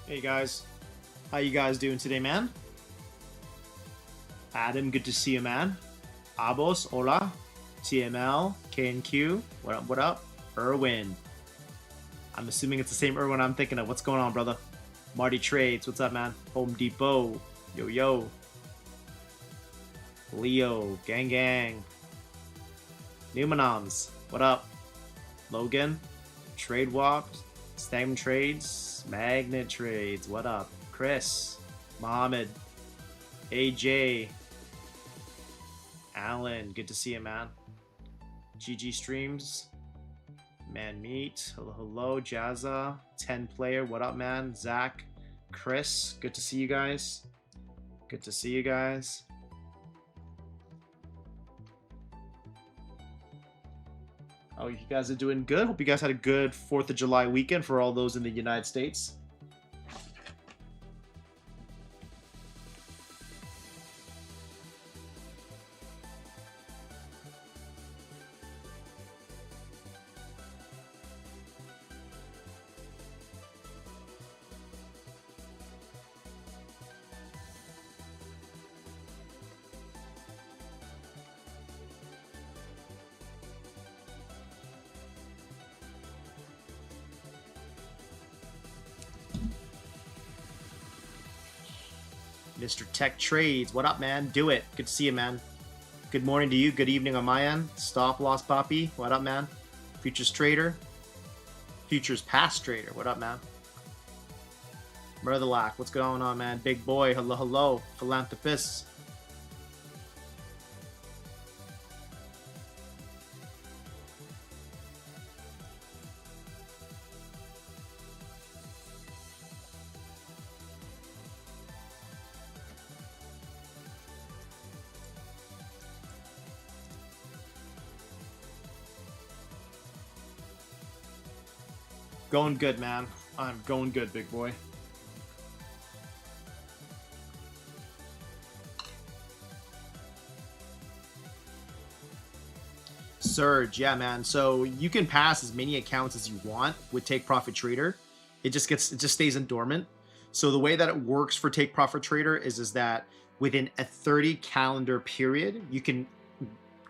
Hey guys, how you guys doing today, man? Adam, good to see you, man. Abos, hola. TML, KNQ, what up, what up? Erwin, I'm assuming it's the same Erwin I'm thinking of. What's going on, brother? Marty Trades, what's up, man? Home Depot, yo yo. Leo, gang gang. Numanons, what up? Logan, Trade Walk, Stem Trades, Magnet Trades, what up? Chris, Mohammed, AJ, Alan, good to see you, man. GG Streams, Man Meat, hello, hello, Jazza, 10 player, what up, man? Zach, Chris, good to see you guys. Good to see you guys. Oh, you guys are doing good. Hope you guys had a good 4th of July weekend for all those in the United States. Mr. Tech Trades, what up, man? Do it. Good to see you, man. Good morning to you. Good evening on my end. Stop Loss Poppy, what up, man? Futures Trader. Futures Past Trader, what up, man? Murderlack, what's going on, man? Big Boy, hello, hello. Philanthropist. Going good, man. I'm going good, big boy. Surge, yeah, man. So you can pass as many accounts as you want with Take Profit Trader. It just stays in dormant. So the way that it works for Take Profit Trader is that within a 30 calendar period, you can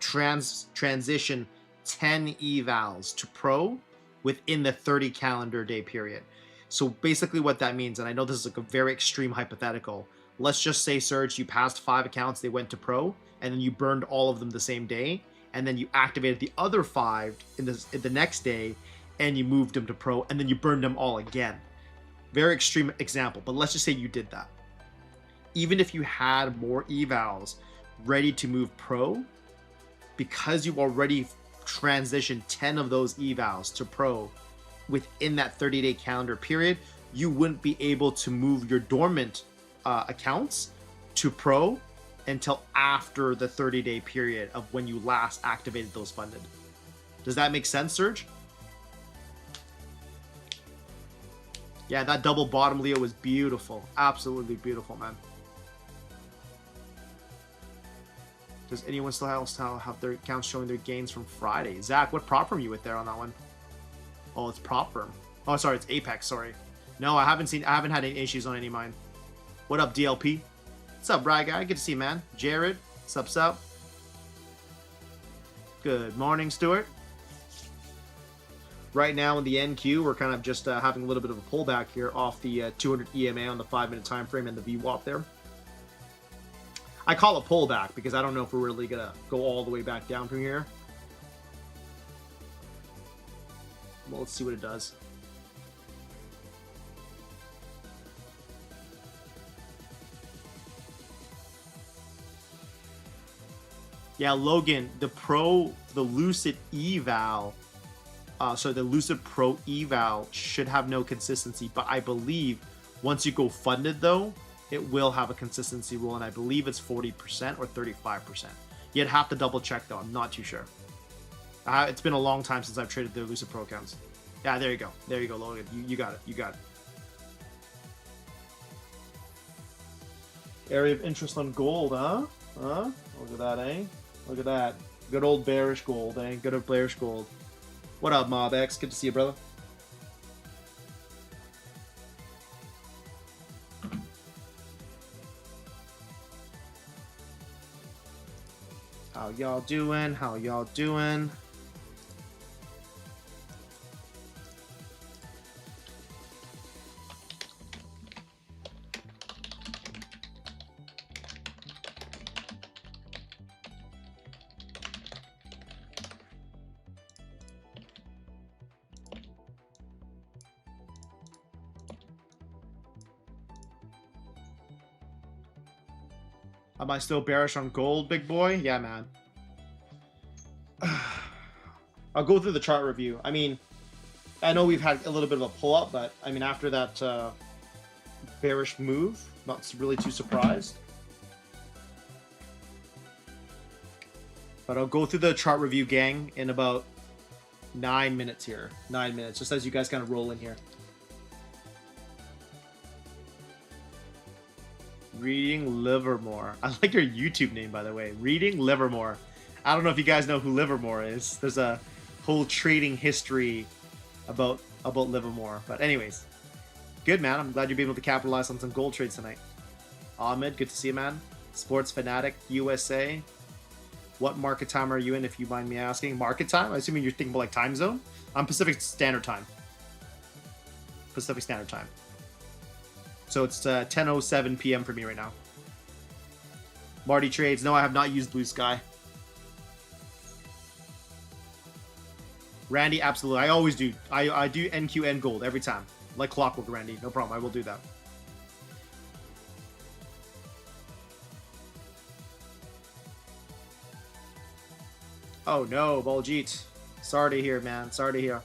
transition 10 evals to pro within the 30 calendar day period. So basically what that means, and I know this is like a very extreme hypothetical, let's just say, Serge, you passed 5 accounts, they went to pro, and then you burned all of them the same day, and then you activated the other 5 in the next day, and you moved them to pro, and then you burned them all again. Very extreme example, but let's just say you did that. Even if you had more evals ready to move pro, because you already transitioned 10 of those evals to pro within that 30-day calendar period, you wouldn't be able to move your dormant accounts to pro until after the 30-day period of when you last activated those funded. Does that make sense, Serge? Yeah, that double bottom, Leo, was beautiful. Absolutely beautiful, man. Does anyone still have their accounts showing their gains from Friday? Zach, what prop firm are you with there on that one? Oh, it's prop firm. Oh, sorry, it's Apex. Sorry. No, I haven't had any issues on any of mine. What up, DLP? What's up, Brad guy? Good to see you, man. Jared, what's up? Good morning, Stuart. Right now in the NQ, we're kind of just having a little bit of a pullback here off the 200 EMA on the 5-minute time frame and the VWAP there. I call it pullback because I don't know if we're really going to go all the way back down from here. Well, let's see what it does. Yeah, Logan, the Lucid eval, the Lucid Pro eval should have no consistency, but I believe once you go funded though, it will have a consistency rule, and I believe it's 40% or 35%. You'd have to double check though, I'm not too sure. It's been a long time since I've traded the Lucid Pro accounts. Yeah, there you go. There you go, Logan. You got it. You got it. Area of interest on gold, huh? Huh? Look at that, eh? Look at that. Good old bearish gold, eh? Good old bearish gold. What up, MobX? Good to see you, brother. y'all doing? How y'all doing? Am I still bearish on gold, big boy? Yeah, man. I'll go through the chart review. I mean, I know we've had a little bit of a pull-up, but I mean, after that bearish move, not really too surprised. But I'll go through the chart review, gang, in about 9 minutes here. 9 minutes, just as you guys kind of roll in here. Reading Livermore. I like your YouTube name, by the way. Reading Livermore. I don't know if you guys know who Livermore is. There's a whole trading history about Livermore. But anyways, good, man. I'm glad you'll be able to capitalize on some gold trades tonight. Ahmed, good to see you, man. Sports Fanatic USA. What market time are you in, if you mind me asking? Market time? I'm assuming you're thinking about like time zone? I'm Pacific Standard Time. Pacific Standard Time. So it's 10:07 p.m. for me right now. Marty trades. No, I have not used Blue Sky. Randy, absolutely. I always do. I do NQN gold every time. Like clockwork, Randy. No problem. I will do that. Oh no, Baljeet. Sorry to hear, man. Sorry to hear.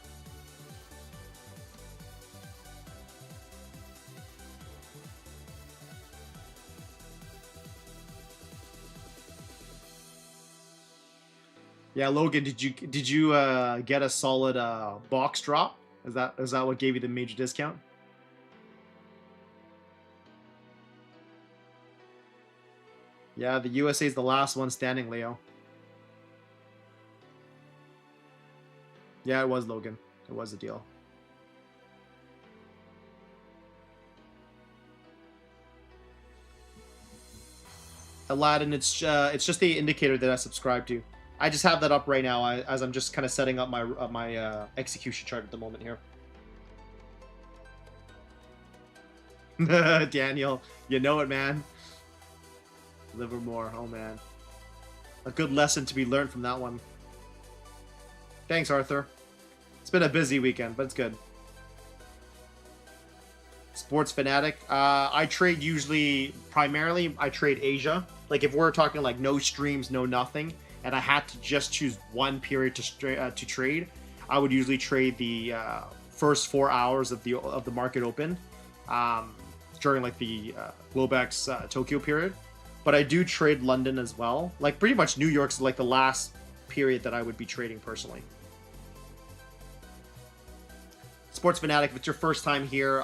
Yeah, Logan, did you get a solid box drop? Is that what gave you the major discount? Yeah, the USA is the last one standing, Leo. Yeah, it was Logan. It was a deal. Aladdin, it's just the indicator that I subscribe to. I just have that up right now as I'm just kind of setting up my execution chart at the moment here. Daniel, you know it, man. Livermore, oh man. A good lesson to be learned from that one. Thanks, Arthur. It's been a busy weekend, but it's good. Sports Fanatic. I trade primarily I trade Asia. Like if we're talking like no streams, no nothing, and I had to just choose one period to trade, I would usually trade the first 4 hours of the market open during like the Globex Tokyo period. But I do trade London as well. Like pretty much New York's like the last period that I would be trading personally. Sports Fanatic, if it's your first time here,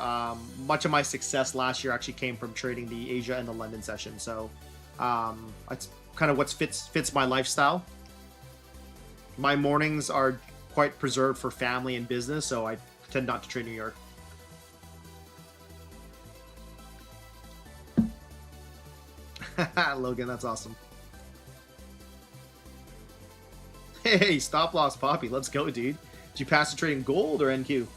much of my success last year actually came from trading the Asia and the London session. So it's kind of what fits my lifestyle. My mornings are quite preserved for family and business, so I tend not to trade New York. Logan, that's awesome. Hey, stop loss Poppy. Let's go, dude. Did you pass the trading gold or NQ?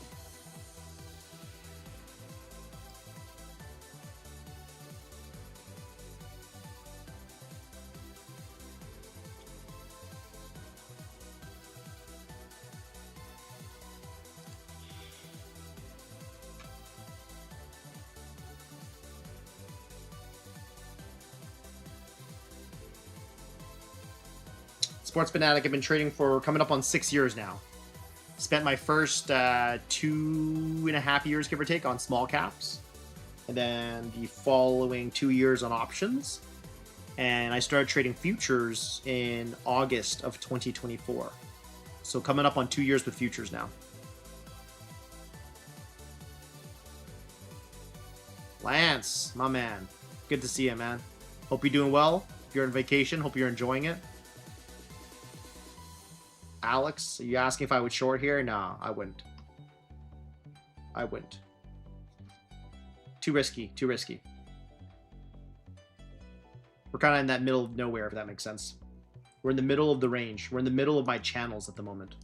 Sports Fanatic, I've been trading for coming up on 6 years now. Spent my first 2.5 years, give or take, on small caps. And then the following 2 years on options. And I started trading futures in August of 2024. So coming up on 2 years with futures now. Lance, my man. Good to see you, man. Hope you're doing well. If you're on vacation, hope you're enjoying it. Alex, are you asking if I would short here? Nah, I wouldn't. I wouldn't. Too risky, too risky. We're kind of in that middle of nowhere, if that makes sense. We're in the middle of the range. We're in the middle of my channels at the moment.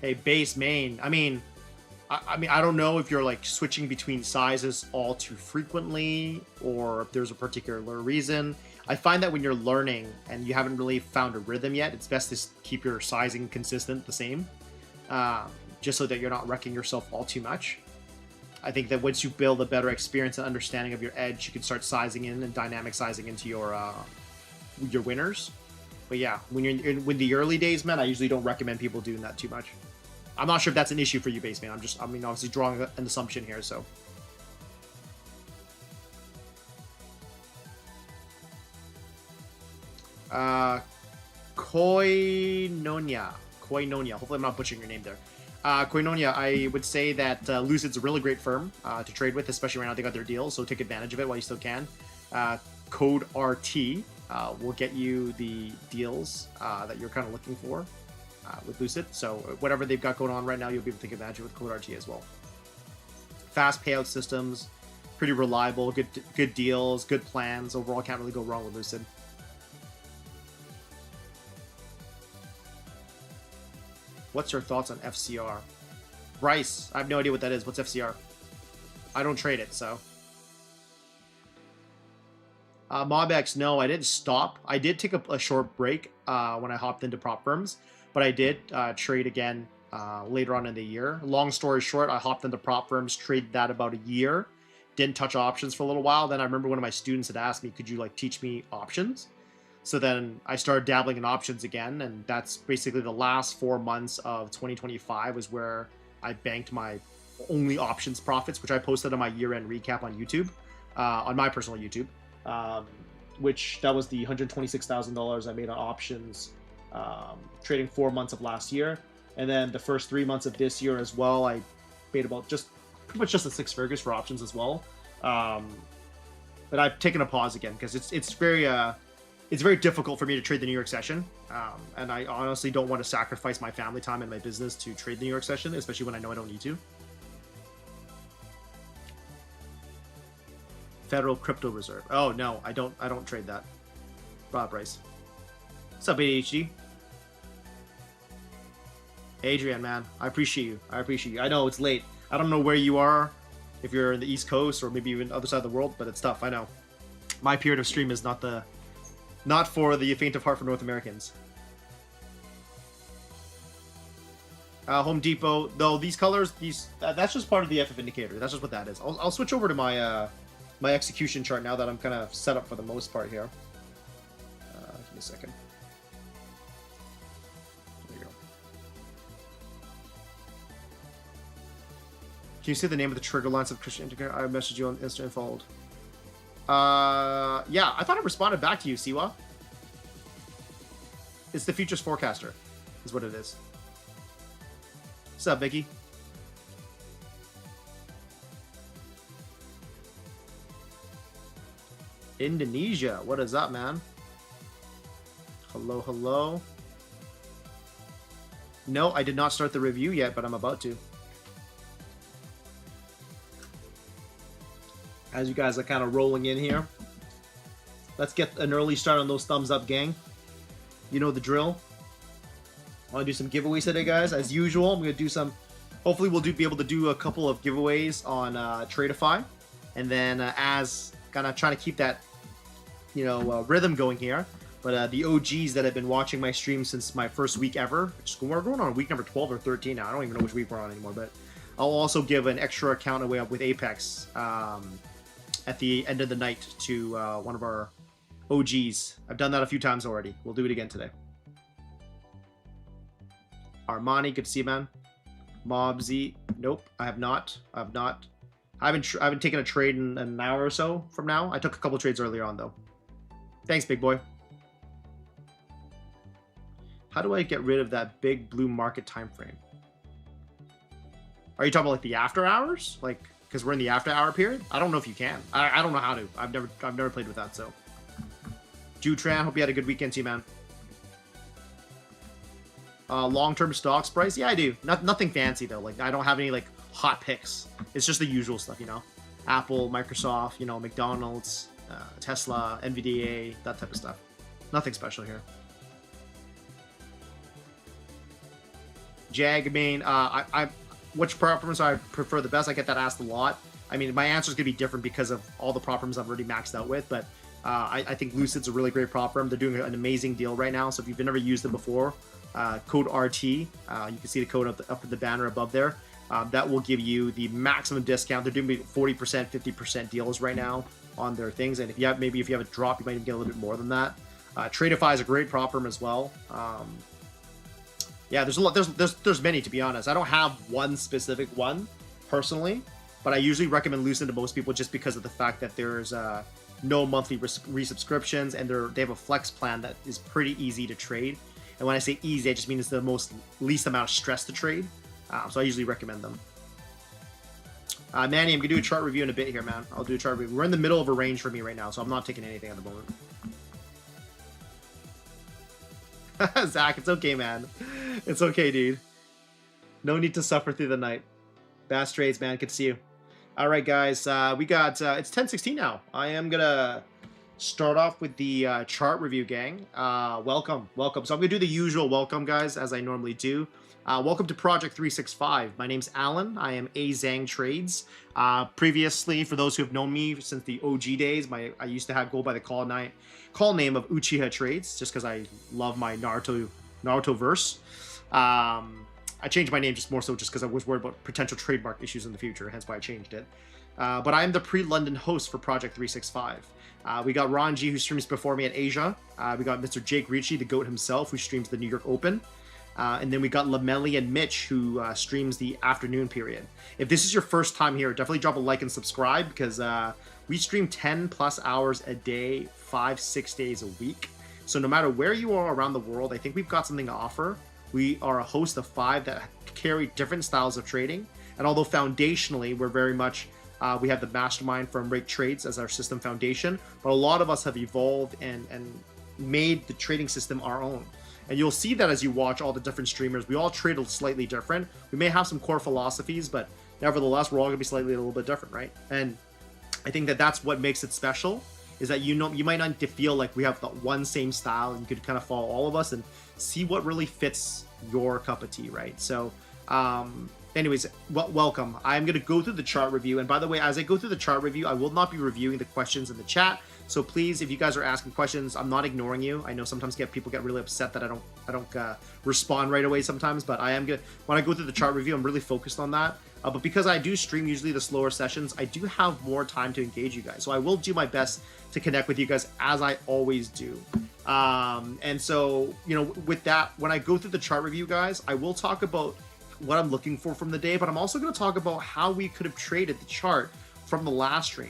Hey, base main. I mean, I don't know if you're like switching between sizes all too frequently or if there's a particular reason. I find that when you're learning and you haven't really found a rhythm yet, it's best to keep your sizing consistent, the same, just so that you're not wrecking yourself all too much. I think that once you build a better experience and understanding of your edge, you can start sizing in and dynamic sizing into your winners. But yeah, when you're in the early days, man, I usually don't recommend people doing that too much. I'm not sure if that's an issue for you, base man. I mean, obviously drawing an assumption here, so. Koinonia. Hopefully I'm not butchering your name there. Koinonia, I would say that Lucid's a really great firm to trade with, especially right now they got their deal, so take advantage of it while you still can. Code RT will get you the deals that you're kind of looking for with Lucid. So whatever they've got going on right now, you'll be able to take advantage of with Code RT as well. Fast payout systems, pretty reliable, good deals, good plans. Overall, can't really go wrong with Lucid. What's your thoughts on FCR? Bryce, I have no idea what that is. What's FCR? I don't trade it, so. MobX, no, I didn't stop. I did take a short break when I hopped into prop firms, but I did trade again later on in the year. Long story short, I hopped into prop firms, traded that about a year, didn't touch options for a little while. Then I remember one of my students had asked me, could you like teach me options? So then I started dabbling in options again, and that's basically the last 4 months of 2025 was where I banked my only options profits, which I posted on my year-end recap on YouTube, on my personal YouTube, which that was the $126,000 I made on options, trading 4 months of last year. And then the first 3 months of this year as well, I made about pretty much just the 6 figures for options as well. But I've taken a pause again because it's very difficult for me to trade the New York session, and I honestly don't want to sacrifice my family time and my business to trade the New York session, especially when I know I don't need to. Federal Crypto Reserve. Oh no, I don't trade that. Rob Bryce. What's up, ADHD? Adrian, man, I appreciate you. I know it's late. I don't know where you are, if you're in the East Coast or maybe even the other side of the world, but it's tough. I know. My period of stream is not for the faint of heart for North Americans. Home Depot, though, these colors, that's just part of the FF indicator. That's just what that is. I'll switch over to my my execution chart now that I'm kind of set up for the most part here. Give me a second. There you go. Can you say the name of the trigger lines of Christian indicator? I messaged you on Insta and followed. Yeah, I thought I responded back to you, Siwa. It's the Futures Forecaster, is what it is. What's up, Vicky? Indonesia, what is up, man? Hello, hello. No, I did not start the review yet, but I'm about to. As you guys are kind of rolling in here, let's get an early start on those thumbs up, gang. You know the drill. I want to do some giveaways today, guys. As usual, I'm going to do some. Hopefully, we'll be able to do a couple of giveaways on Tradeify, and then as kind of trying to keep that, rhythm going here. But the OGs that have been watching my stream since my first week ever, we're going on week number 12 or 13 now. I don't even know which week we're on anymore. But I'll also give an extra account away with Apex at the end of the night to one of our OGs. I've done that a few times already. We'll do it again today. Armani, good to see you, man. Mobsy, nope, I have not. I haven't taken a trade in an hour or so from now. I took a couple trades earlier on though. Thanks, big boy. How do I get rid of that big blue market time frame? Are you talking about like the after hours? Like, because we're in the after hour period? I don't know if you can. I don't know how to. I've never played with that, so. Jutran, hope you had a good weekend too, man. Long-term stocks price? Yeah, I do. Nothing fancy though. Like I don't have any like hot picks. It's just the usual stuff, you know. Apple, Microsoft, you know, McDonald's, Tesla, NVDA, that type of stuff. Nothing special here. Jag, I mean, which prop I prefer the best? I get that asked a lot. I mean, my answer is going to be different because of all the prop firms I've already maxed out with, but I think Lucid's a really great prop firm. They're doing an amazing deal right now, so if you've never used them before, code RT, you can see the code up at the banner above there. That will give you the maximum discount. They're doing 40%, 50% deals right now on their things, and if you have a drop, you might even get a little bit more than that. Tradeify is a great prop firm as well. Yeah, there's a lot. There's many, to be honest. I don't have one specific one personally, but I usually recommend Lucid to most people just because of the fact that there's no monthly resubscriptions, and they have a flex plan that is pretty easy to trade. And when I say easy, I just mean it's the least amount of stress to trade. So I usually recommend them. Manny, I'm gonna do a chart review in a bit here, man. I'll do a chart review. We're in the middle of a range for me right now, so I'm not taking anything at the moment. Zach, it's okay, man. It's okay, dude. No need to suffer through the night. Bass trades, man. Good to see you. All right, guys. We got it's 10:16 now. I am gonna start off with the chart review, gang. Welcome. So I'm gonna do the usual welcome, guys, as I normally do. Welcome to Project 365. My name's Alan. I am Azheng Trades. Previously, for those who have known me since the OG days, I used to go by the call name of Uchiha Trades, just because I love my Naruto verse. I changed my name just more so just because I was worried about potential trademark issues in the future, hence why I changed it. But I am the pre-London host for Project 365. We got Ron G, who streams before me at Asia. We got Mr. Jake Ricci, the GOAT himself, who streams the New York Open. And then we got Lamelli and Mitch, who streams the afternoon period. If this is your first time here, definitely drop a like and subscribe, because we stream 10 plus hours a day, 5-6 days a week. So no matter where you are around the world, I think we've got something to offer. We are a host of 5 that carry different styles of trading. And although foundationally, we're very much, we have the mastermind from Rake Trades as our system foundation, but a lot of us have evolved and made the trading system our own. And you'll see that as you watch all the different streamers. We all trade slightly different. We may have some core philosophies, but nevertheless, we're all going to be slightly a little bit different, right? And I think that that's what makes it special, is that you might not feel like we have the one same style, and you could kind of follow all of us and see what really fits your cup of tea, right? So anyways, welcome. I'm going to go through the chart review. And by the way, as I go through the chart review, I will not be reviewing the questions in the chat. So please, if you guys are asking questions, I'm not ignoring you. I know sometimes people get really upset that I don't respond right away sometimes, but I am when I go through the chart review, I'm really focused on that. But because I do stream usually the slower sessions, I do have more time to engage you guys. So I will do my best to connect with you guys, as I always do. And so, with that, when I go through the chart review, guys, I will talk about what I'm looking for from the day, but I'm also going to talk about how we could have traded the chart from the last stream.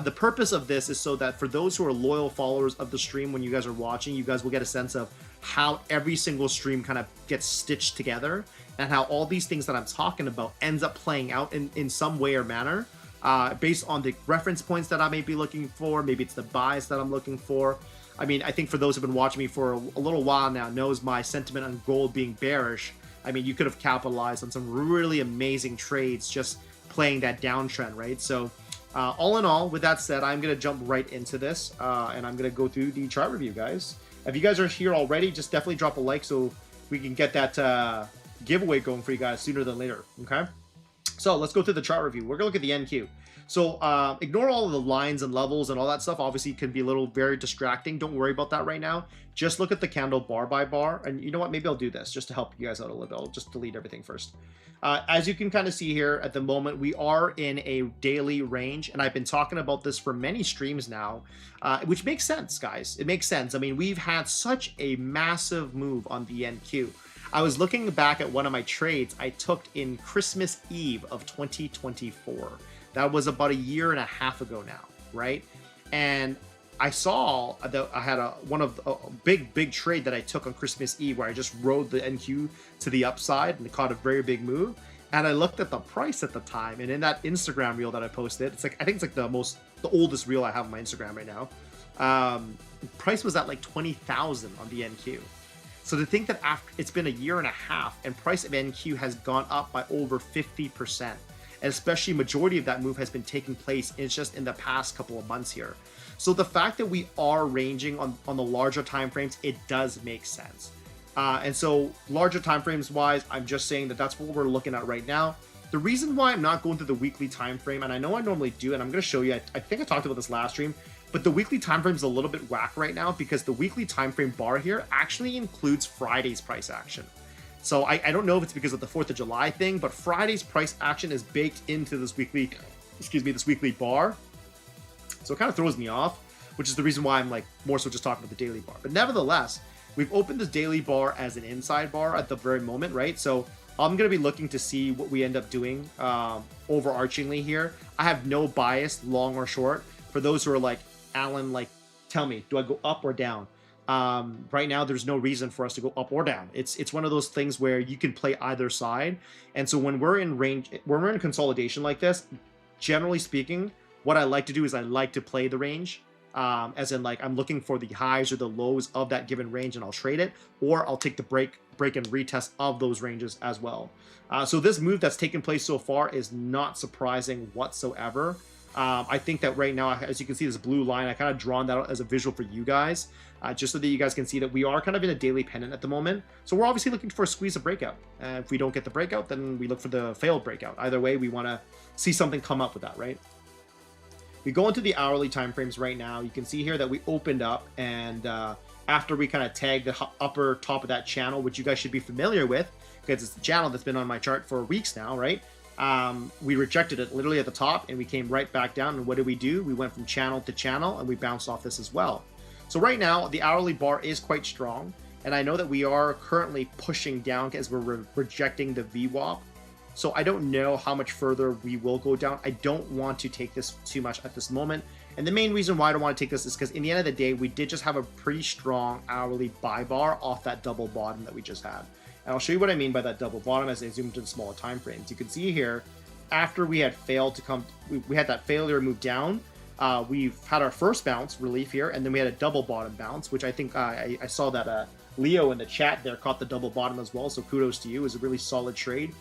The purpose of this is so that for those who are loyal followers of the stream, when you guys are watching, you guys will get a sense of how every single stream kind of gets stitched together, and how all these things that I'm talking about ends up playing out in some way or manner, based on the reference points that I may be looking for. Maybe it's the buys that I'm looking for. I mean, I think for those who've been watching me for a little while now knows my sentiment on gold being bearish. I mean, you could have capitalized on some really amazing trades just playing that downtrend, right? So all in all, with that said, I'm going to jump right into this, and I'm going to go through the chart review, guys. If you guys are here already, just definitely drop a like so we can get that giveaway going for you guys sooner than later, okay? So let's go through the chart review. We're going to look at the NQ. So ignore all of the lines and levels and all that stuff. Obviously, it can be very distracting. Don't worry about that right now. Just look at the candle bar by bar. And you know what? Maybe I'll do this just to help you guys out a little bit. I'll just delete everything first. As you can kind of see here at the moment, we are in a daily range. And I've been talking about this for many streams now, which makes sense, guys. It makes sense. I mean, we've had such a massive move on the NQ. I was looking back at one of my trades I took in Christmas Eve of 2024. That was about 1.5 years ago now, right? And I saw that I had a big trade that I took on Christmas Eve where I just rode the NQ to the upside and caught a very big move. And I looked at the price at the time, and in that Instagram reel that I posted, I think it's like the oldest reel I have on my Instagram right now. Price was at like 20,000 on the NQ. So to think that after it's been a year and a half and price of NQ has gone up by over 50%, and especially majority of that move has been taking place just in the past couple of months here. So the fact that we are ranging on the larger time frames, it does make sense. And so larger time frames wise, I'm just saying that that's what we're looking at right now. The reason why I'm not going through the weekly time frame, and I know I normally do, and I'm going to show you, I think I talked about this last stream, but the weekly time frame is a little bit whack right now because the weekly time frame bar here actually includes Friday's price action. So I don't know if it's because of the 4th of July thing, but Friday's price action is baked into this weekly, this weekly bar. So it kind of throws me off, which is the reason why I'm like more so just talking about the daily bar. But nevertheless, we've opened this daily bar as an inside bar at the very moment, right? So I'm going to be looking to see what we end up doing overarchingly here. I have no bias, long or short. For those who are like, Alan, like, tell me, do I go up or down? Right now, there's no reason for us to go up or down. It's one of those things where you can play either side. And so when we're in range, when we're in consolidation like this, generally speaking, what I like to do is I like to play the range. As in, like, I'm looking for the highs or the lows of that given range and I'll trade it, or I'll take the break and retest of those ranges as well. So this move that's taken place so far is not surprising whatsoever. I think that right now, as you can see, this blue line, I kind of drawn that out as a visual for you guys, just so that you guys can see that we are kind of in a daily pennant at the moment. So we're obviously looking for a squeeze of breakout. If we don't get the breakout, then we look for the failed breakout. Either way, we want to see something come up with that, right? We go into the hourly time frames right now. You can see here that we opened up, and after we kind of tagged the upper top of that channel, which you guys should be familiar with because it's the channel that's been on my chart for weeks now, right? We rejected it literally at the top and we came right back down. And what did we do? We went from channel to channel and we bounced off this as well. So right now the hourly bar is quite strong, and I know that we are currently pushing down as we're rejecting the VWAP. So I don't know how much further we will go down. I don't want to take this too much at this moment. And the main reason why I don't want to take this is because in the end of the day, we did just have a pretty strong hourly buy bar off that double bottom that we just had. And I'll show you what I mean by that double bottom as I zoom into the smaller time frames. You can see here, after we had failed to come, we had that failure move down. We've had our first bounce relief here, and then we had a double bottom bounce, which I think I saw that Leo in the chat there caught the double bottom as well. So kudos to you. It was a really solid trade.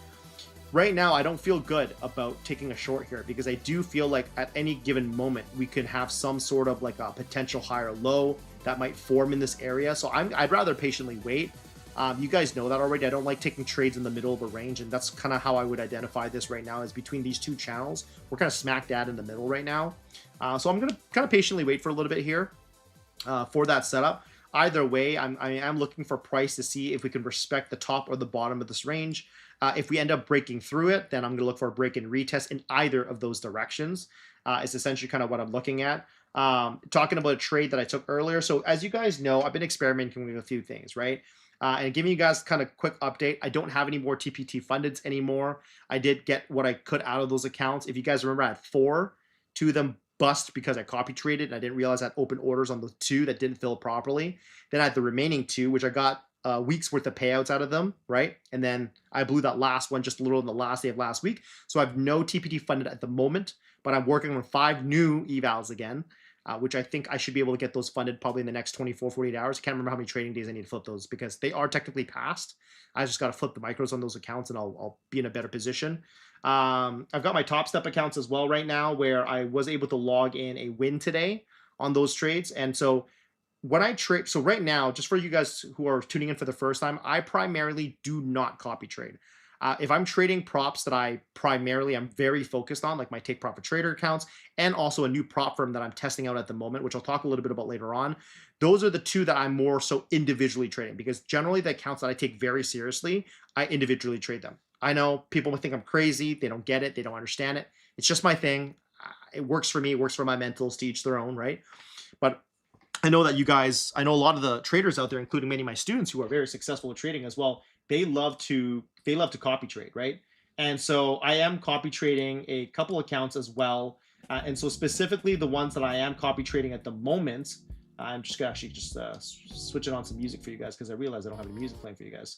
Right now, I don't feel good about taking a short here because I do feel like at any given moment, we could have some sort of like a potential higher low that might form in this area. So I'd rather patiently wait. You guys know that already. I don't like taking trades in the middle of a range, and that's kind of how I would identify this right now, is between these two channels. We're kind of smack dab in the middle right now. So I'm going to kind of patiently wait for a little bit here for that setup. Either way, I am looking for price to see if we can respect the top or the bottom of this range. If we end up breaking through it, then I'm going to look for a break and retest in either of those directions. Is essentially kind of what I'm looking at. Talking about a trade that I took earlier. So as you guys know, I've been experimenting with a few things, right? And giving you guys kind of quick update. I don't have any more TPT fundeds anymore. I did get what I could out of those accounts. If you guys remember, I had 4. 2 of them bust because I copy traded and I didn't realize I had open orders on the 2 that didn't fill properly. Then I had the remaining 2, which I got weeks worth of payouts out of them, right? And then I blew that last one just a little in the last day of last week. So I have no TPT funded at the moment, but I'm working on 5 new evals again, which I think I should be able to get those funded probably in the next 24, 48 hours. I can't remember how many trading days I need to flip those because they are technically passed. I just got to flip the micros on those accounts and I'll be in a better position. I've got my Top Step accounts as well right now, where I was able to log in a win today on those trades. And so when I trade, so right now, just for you guys who are tuning in for the first time, I primarily do not copy trade. If I'm trading props that I primarily am very focused on, like my Take Profit Trader accounts, and also a new prop firm that I'm testing out at the moment, which I'll talk a little bit about later on, those are the 2 that I'm more so individually trading, because generally the accounts that I take very seriously, I individually trade them. I know people would think I'm crazy. They don't get it. They don't understand it. It's just my thing. It works for me. It works for my mentals, to each their own, right? But I know that you guys, I know a lot of the traders out there, including many of my students who are very successful at trading as well, they love to copy trade, right? And so I am copy trading a couple accounts as well. And so specifically the ones that I am copy trading at the moment, I'm just gonna actually just switch it on some music for you guys because I realize I don't have any music playing for you guys.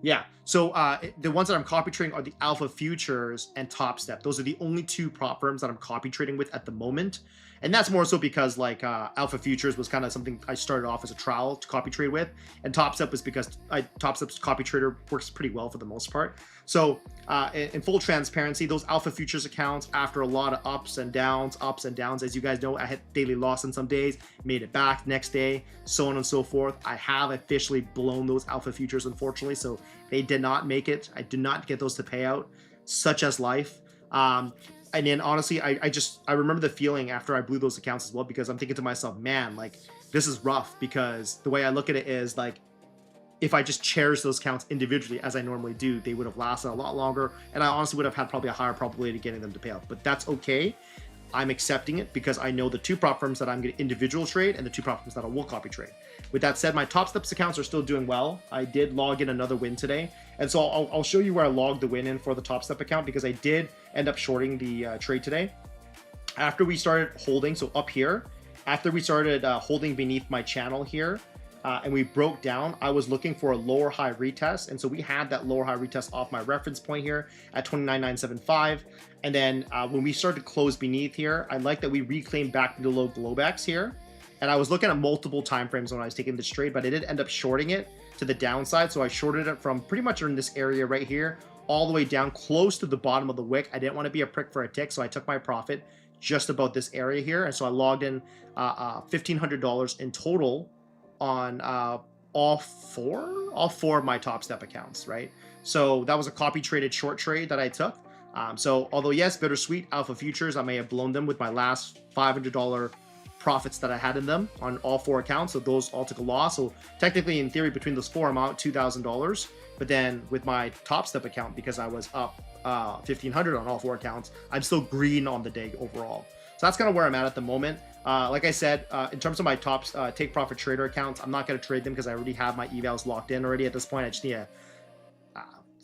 Yeah, so the ones that I'm copy trading are the Alpha Futures and Top Step. Those are the only 2 prop firms that I'm copy trading with at the moment. And that's more so because like Alpha Futures was kind of something I started off as a trial to copy trade with, and TopStep was because TopStep's copy trader works pretty well for the most part. So in full transparency, those Alpha Futures accounts, after a lot of ups and downs, as you guys know, I had daily loss on some days, made it back next day, so on and so forth. I have officially blown those Alpha Futures, unfortunately, so they did not make it. I did not get those to pay out, such as life. And then honestly, I remember the feeling after I blew those accounts as well, because I'm thinking to myself, man, like this is rough, because the way I look at it is like, if I just cherish those accounts individually as I normally do, they would have lasted a lot longer, and I honestly would have had probably a higher probability of getting them to pay out. But that's okay. I'm accepting it because I know the two prop firms that I'm going to individual trade and the two prop firms that I will copy trade. With that said, my TopSteps accounts are still doing well. I did log in another win today, and so I'll show you where I logged the win in for the TopStep account, because I did end up shorting the trade today. After we started holding, so up here, after we started holding beneath my channel here, and we broke down, I was looking for a lower high retest, and so we had that lower high retest off my reference point here at 29,975. And then when we started to close beneath here, I like that we reclaimed back the low Globex here. And I was looking at multiple time frames when I was taking this trade, but I did end up shorting it to the downside. So I shorted it from pretty much in this area right here all the way down close to the bottom of the wick. I didn't want to be a prick for a tick, so I took my profit just about this area here, and so I logged in $1,500 in total on all four of my TopStep accounts, right? So that was a copy traded short trade that I took. So although yes, bittersweet, Alpha Futures, I may have blown them with my last $500 profits that I had in them on all four accounts. So those all took a loss. So technically, in theory, between those four, I'm out $2,000. But then with my TopStep account, because I was up $1,500 on all four accounts, I'm still green on the day overall. So that's kind of where I'm at the moment. Like I said, in terms of my top take profit trader accounts, I'm not going to trade them because I already have my evals locked in already at this point. I just need to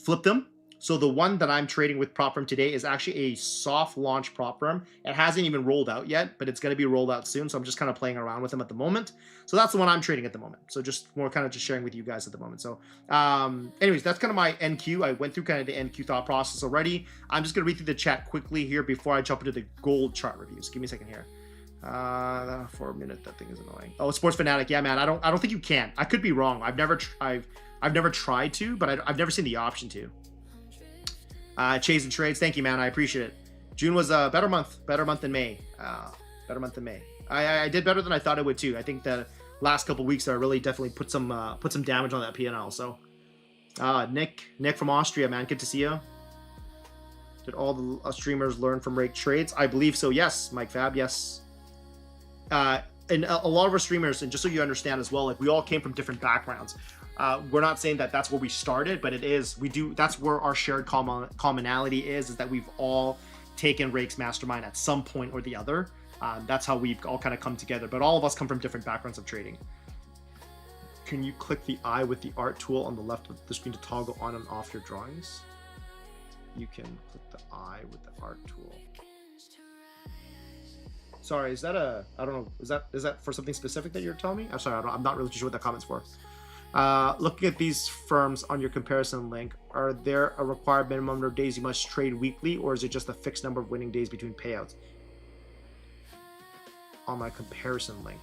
flip them. So the one that I'm trading with prop firm today is actually a soft launch prop firm. It hasn't even rolled out yet, but it's going to be rolled out soon. So I'm just kind of playing around with them at the moment. So that's the one I'm trading at the moment. So just more kind of just sharing with you guys at the moment. So anyways, that's kind of my NQ. I went through kind of the NQ thought process already. I'm just going to read through the chat quickly here before I jump into the gold chart reviews. Give me a second here. For a minute, that thing is annoying. Oh, Sports Fanatic. Yeah, man. I don't think you can. I could be wrong. I've never tried to, but I've never seen the option to. Chase and trades. Thank you, man. I appreciate it. June was a better month than May. Better month than May. I did better than I thought I would too. I think the last couple weeks there really definitely put some damage on that P&L. So, Nick from Austria, man, good to see you. Did all the streamers learn from rake trades? I believe so. Yes, Mike Fab. Yes. And a lot of our streamers, and just so you understand as well, like we all came from different backgrounds. We're not saying that that's where we started, but that's where our shared commonality is that we've all taken Rake's mastermind at some point or the other. That's how we've all kind of come together, but all of us come from different backgrounds of trading. Can you click the eye with the art tool on the left of the screen to toggle on and off your drawings? You can click the eye with the art tool. Sorry, is that I don't know, is that for something specific that you're telling me? I'm sorry, I'm not really sure what that comment's for. Looking at these firms on your comparison link, are there a required minimum number of days you must trade weekly, or is it just a fixed number of winning days between payouts? On my comparison link.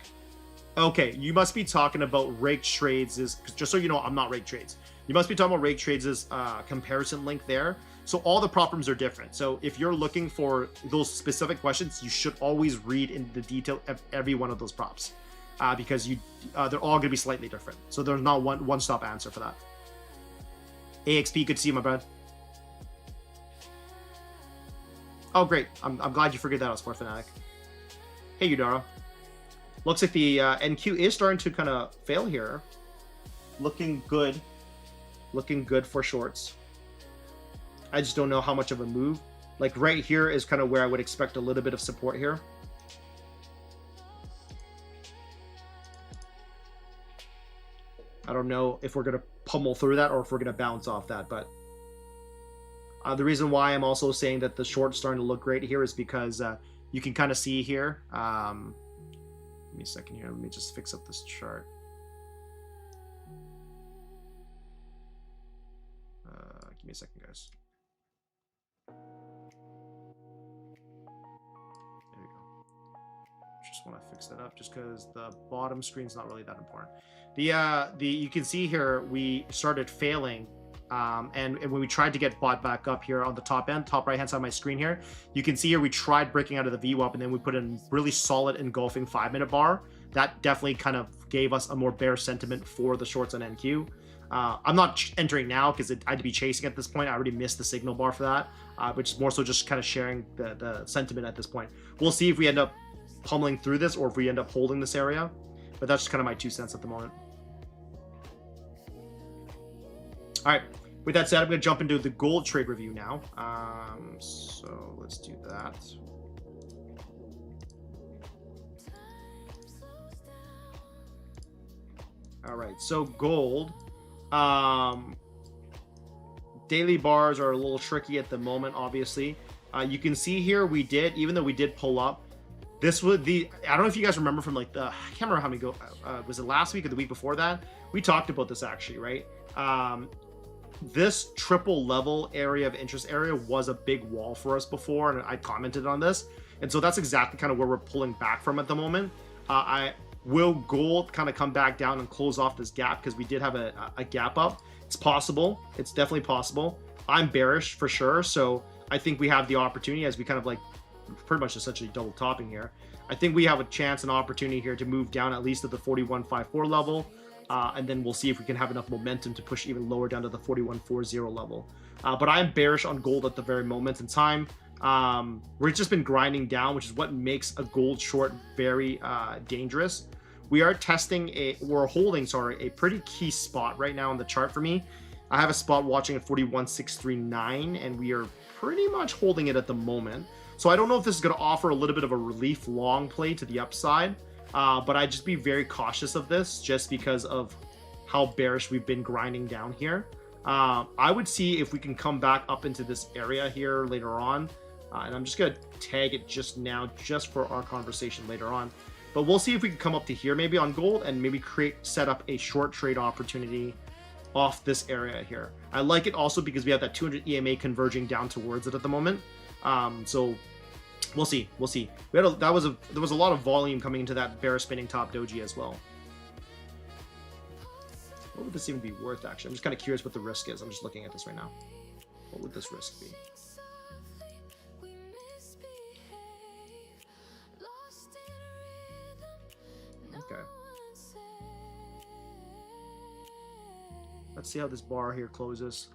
Okay, you must be talking about Rake Trades, just so you know, I'm not Rake Trades. You must be talking about Rake Trades' comparison link there. So all the prop firms are different. So if you're looking for those specific questions, you should always read in the detail of every one of those props. Because they're all going to be slightly different. So there's not one-stop answer for that. AXP, good to see you, my bud. Oh, great. I'm glad you figured that out, Sport Fanatic. Hey, Udara. Looks like the NQ is starting to kind of fail here. Looking good. Looking good for shorts. I just don't know how much of a move. Like right here is kind of where I would expect a little bit of support here. I don't know if we're going to pummel through that or if we're going to bounce off that, but the reason why I'm also saying that the short's starting to look great here is because you can kind of see here. Give me a second here. Let me just fix up this chart. Give me a second, guys. There we go. just want to fix that up just because the bottom screen's not really that important. You can see here we started failing, and when we tried to get bought back up here on the top right hand side of my screen here, you can see here we tried breaking out of the VWAP, and then we put in really solid engulfing 5-minute bar. That definitely kind of gave us a more bearish sentiment for the shorts on NQ. I'm not entering now because I'd be chasing at this point. I already missed the signal bar for that, which is more so just kind of sharing the sentiment at this point. We'll see if we end up pummeling through this or if we end up holding this area, but that's just kind of my 2 cents at the moment. All right, with that said, I'm going to jump into the gold trade review now. So let's do that. All right, so gold. Daily bars are a little tricky at the moment, obviously. You can see here even though we did pull up, this would I don't know if you guys remember from like I can't remember how many was it last week or the week before that? We talked about this actually, right? This triple level area of interest area was a big wall for us before, and I commented on this. And so that's exactly kind of where we're pulling back from at the moment. Will gold kind of come back down and close off this gap because we did have a gap up? It's possible. It's definitely possible. I'm bearish for sure. So I think we have the opportunity as we kind of like pretty much essentially double topping here. I think we have a chance and opportunity here to move down at least to the 41.54 level. And then we'll see if we can have enough momentum to push even lower down to the 41.40 level. But I'm bearish on gold at the very moment in time. We've just been grinding down, which is what makes a gold short very dangerous. We are holding a pretty key spot right now on the chart for me. I have a spot watching at 41.639, and we are pretty much holding it at the moment. So I don't know if this is going to offer a little bit of a relief long play to the upside, but I'd just be very cautious of this just because of how bearish we've been grinding down here. I would see if we can come back up into this area here later on. And I'm just going to tag it just now, just for our conversation later on. But we'll see if we can come up to here maybe on gold and maybe set up a short trade opportunity off this area here. I like it also because we have that 200 EMA converging down towards it at the moment. So we'll see. We'll see. There was a lot of volume coming into that bear spinning top doji as well. What would this even be worth, actually? I'm just kind of curious what the risk is. I'm just looking at this right now. What would this risk be? Okay. Let's see how this bar here closes.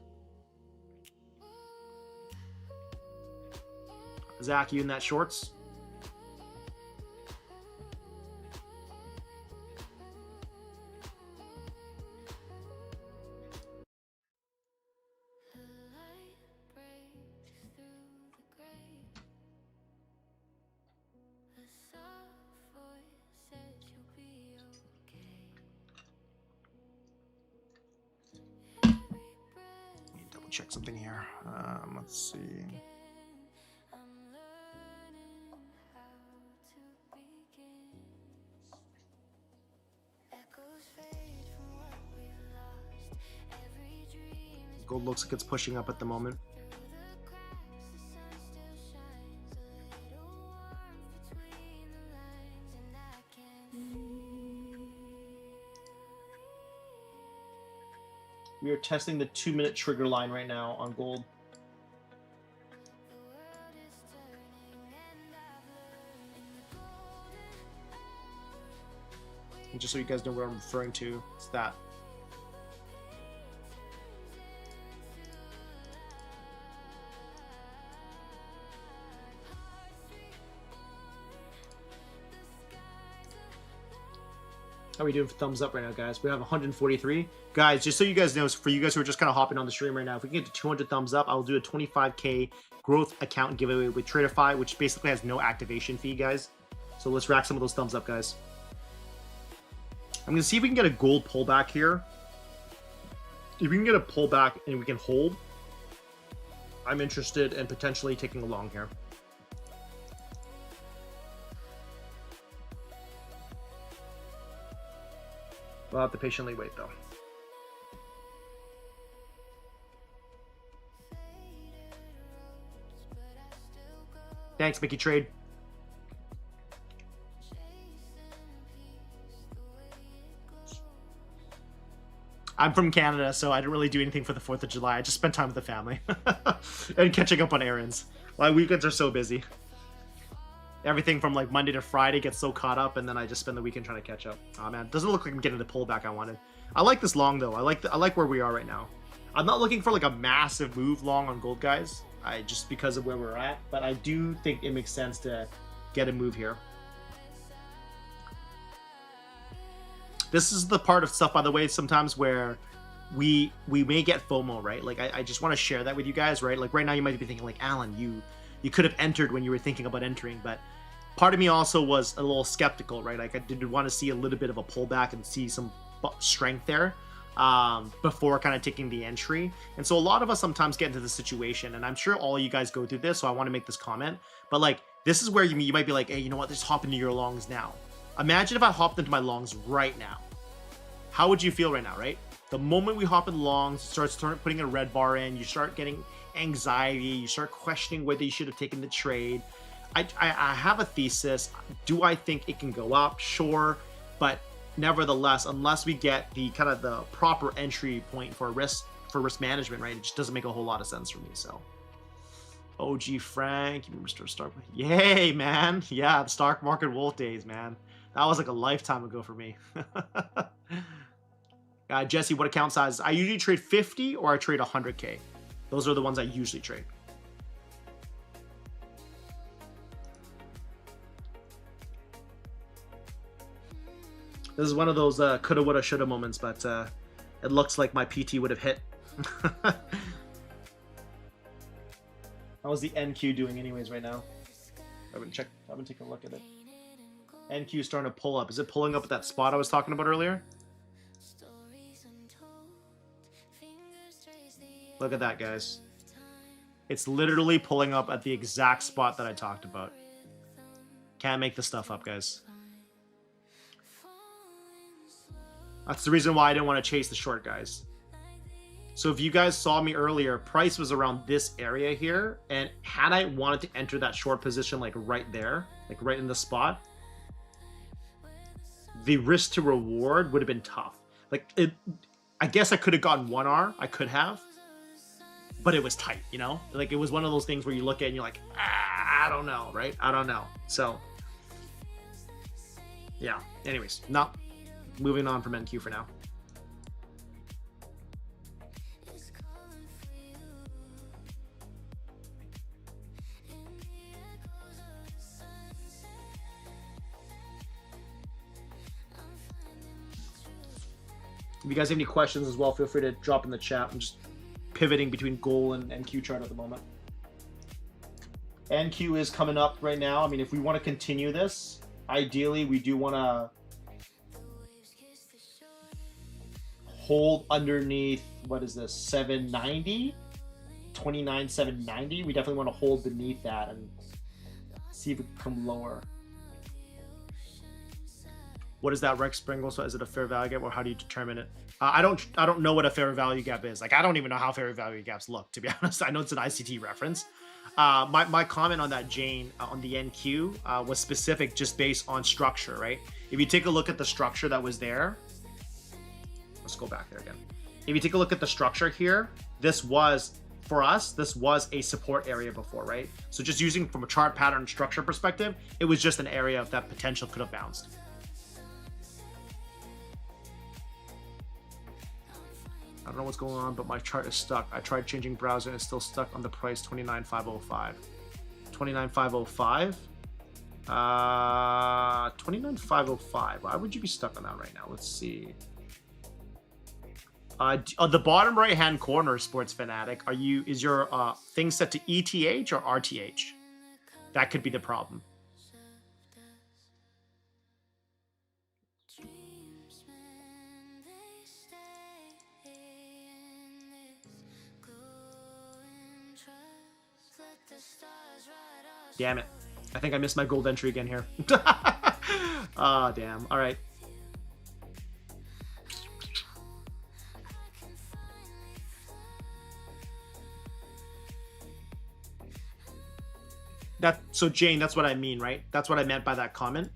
Zach, you in that shorts? Check something here. Let's see. Gold looks like it's pushing up at the moment. We are testing the 2-minute trigger line right now on gold. And just so you guys know what I'm referring to, it's that. How are we doing for thumbs up right now, guys? We have 143. Guys, just so you guys know, for you guys who are just kind of hopping on the stream right now, if we can get to 200 thumbs up, I will do a 25K growth account giveaway with Tradeify, which basically has no activation fee, guys. So let's rack some of those thumbs up, guys. I'm going to see if we can get a gold pullback here. If we can get a pullback and we can hold, I'm interested in potentially taking a long here. We'll have to patiently wait, though. Thanks, Mickey Trade. I'm from Canada, so I didn't really do anything for the 4th of July. I just spent time with the family and catching up on errands. My weekends are so busy. Everything from like Monday to Friday gets so caught up, and then I just spend the weekend trying to catch up. Oh man, doesn't look like I'm getting the pullback I wanted. I like this long though. I like where we are right now. I'm not looking for like a massive move long on gold, guys. Just because of where we're at, but I do think it makes sense to get a move here. This is the part of stuff, by the way, sometimes where we may get FOMO, right? Like I just want to share that with you guys, right? Like right now you might be thinking like, Alan, you could have entered when you were thinking about entering, but part of me also was a little skeptical, right? Like I did want to see a little bit of a pullback and see some strength there before kind of taking the entry. And so a lot of us sometimes get into this situation, and I'm sure all you guys go through this, so I want to make this comment, but like this is where you might be like, hey, you know what, just hop into your longs now. Imagine if I hopped into my longs right now. How would you feel right now, right? The moment we hop in longs, start putting a red bar in, you start getting anxiety, you start questioning whether you should have taken the trade. I have a thesis. Do I think it can go up? Sure, but nevertheless, unless we get the kind of the proper entry point for risk management, right, it just doesn't make a whole lot of sense for me. So OG Frank, you remember Stark? Yay, man. Yeah, the stock market wolf days, man. That was like a lifetime ago for me. Jesse, what account size? I usually trade 50 or I trade 100K. Those are the ones I usually trade. This is one of those coulda, woulda, shoulda moments, but it looks like my PT would have hit. How's the NQ doing anyways right now? I haven't taken a look at it. NQ is starting to pull up. Is it pulling up at that spot I was talking about earlier? Look at that, guys. It's literally pulling up at the exact spot that I talked about. Can't make this stuff up, guys. That's the reason why I didn't want to chase the short, guys. So if you guys saw me earlier, price was around this area here, and had I wanted to enter that short position like right there, like right in the spot, the risk to reward would have been tough. Like I guess I could have gotten 1R, I could have, but it was tight, you know? Like it was one of those things where you look at it and you're like, I don't know, right? I don't know. So yeah, anyways, not moving on from NQ for now. If you guys have any questions as well, feel free to drop in the chat. I'm just pivoting between gold and NQ chart at the moment. NQ is coming up right now. I mean, if we want to continue this, ideally we do want to hold underneath, what is this, 790? 29,790. We definitely want to hold beneath that and see if it can come lower. What is that Rex Springle? So is it a fair value gap, or how do you determine it? I don't know what a fair value gap is. Like I don't even know how fair value gaps look, to be honest. I know it's an ICT reference. My comment on that, Jane, on the NQ was specific just based on structure, right? If you take a look at the structure that was there, let's go back there again. If you take a look at the structure here, this was, for us, this was a support area before, right? So just using from a chart pattern structure perspective, it was just an area of that potential could have bounced. I don't know what's going on, but my chart is stuck. I tried changing browser and it's still stuck on the price 29,505. 29,505? 29,505. Why would you be stuck on that right now? Let's see. On the bottom right hand corner, Sports Fanatic, is your thing set to ETH or RTH? That could be the problem. Damn it. I think I missed my gold entry again here. Ah, damn. All right. So Jane, that's what I mean, right? That's what I meant by that comment.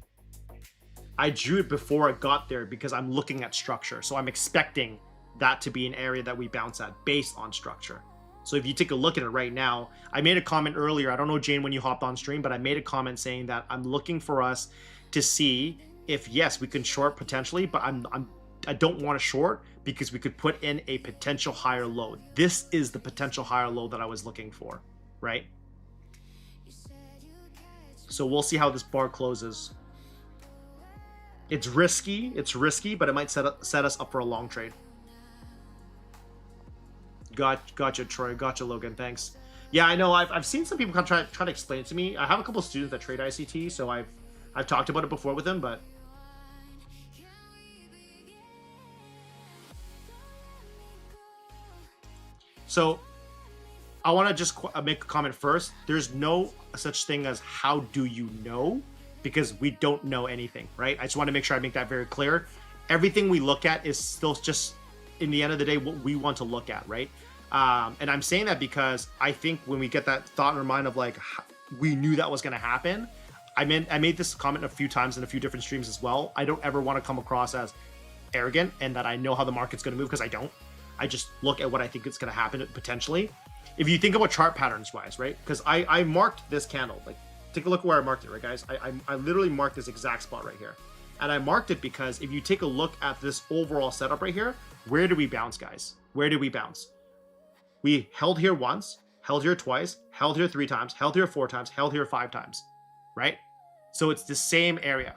I drew it before it got there because I'm looking at structure. So I'm expecting that to be an area that we bounce at based on structure. So if you take a look at it right now, I made a comment earlier. I don't know, Jane, when you hopped on stream, but I made a comment saying that I'm looking for us to see if, yes, we can short potentially, but I don't want to short because we could put in a potential higher low. This is the potential higher low that I was looking for, right? So we'll see how this bar closes. It's risky, but it might set us up for a long trade. Gotcha, Troy. Gotcha, Logan. Thanks. Yeah, I know. I've seen some people try to explain it to me. I have a couple of students that trade ICT, so I've talked about it before with them, but so I want to just make a comment first. There's no such thing as how do you know, because we don't know anything, right? I just want to make sure I make that very clear. Everything we look at is still just, in the end of the day, what we want to look at, right? And I'm saying that because I think when we get that thought in our mind of like, we knew that was going to happen. I made this comment a few times in a few different streams as well. I don't ever want to come across as arrogant and that I know how the market's going to move, because I don't. I just look at what I think it's going to happen potentially. If you think about chart patterns wise, right? Because I marked this candle. Like, take a look where I marked it, right, guys? I literally marked this exact spot right here. And I marked it because if you take a look at this overall setup right here, where do we bounce, guys? Where did we bounce? We held here once, held here twice, held here 3 times, held here 4 times, held here 5 times, right? So it's the same area.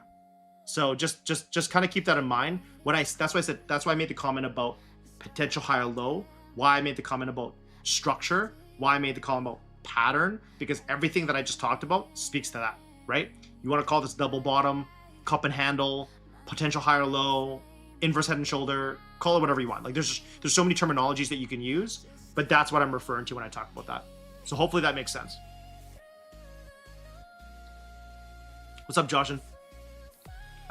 So just kind of keep that in mind. That's why I made the comment about potential higher low, why I made the comment about structure, why I made the comment about pattern, because everything that I just talked about speaks to that, right? You want to call this double bottom, cup and handle, potential higher low, inverse head and shoulder, call it whatever you want. Like there's so many terminologies that you can use, but that's what I'm referring to when I talk about that. So hopefully that makes sense. What's up, Joshin?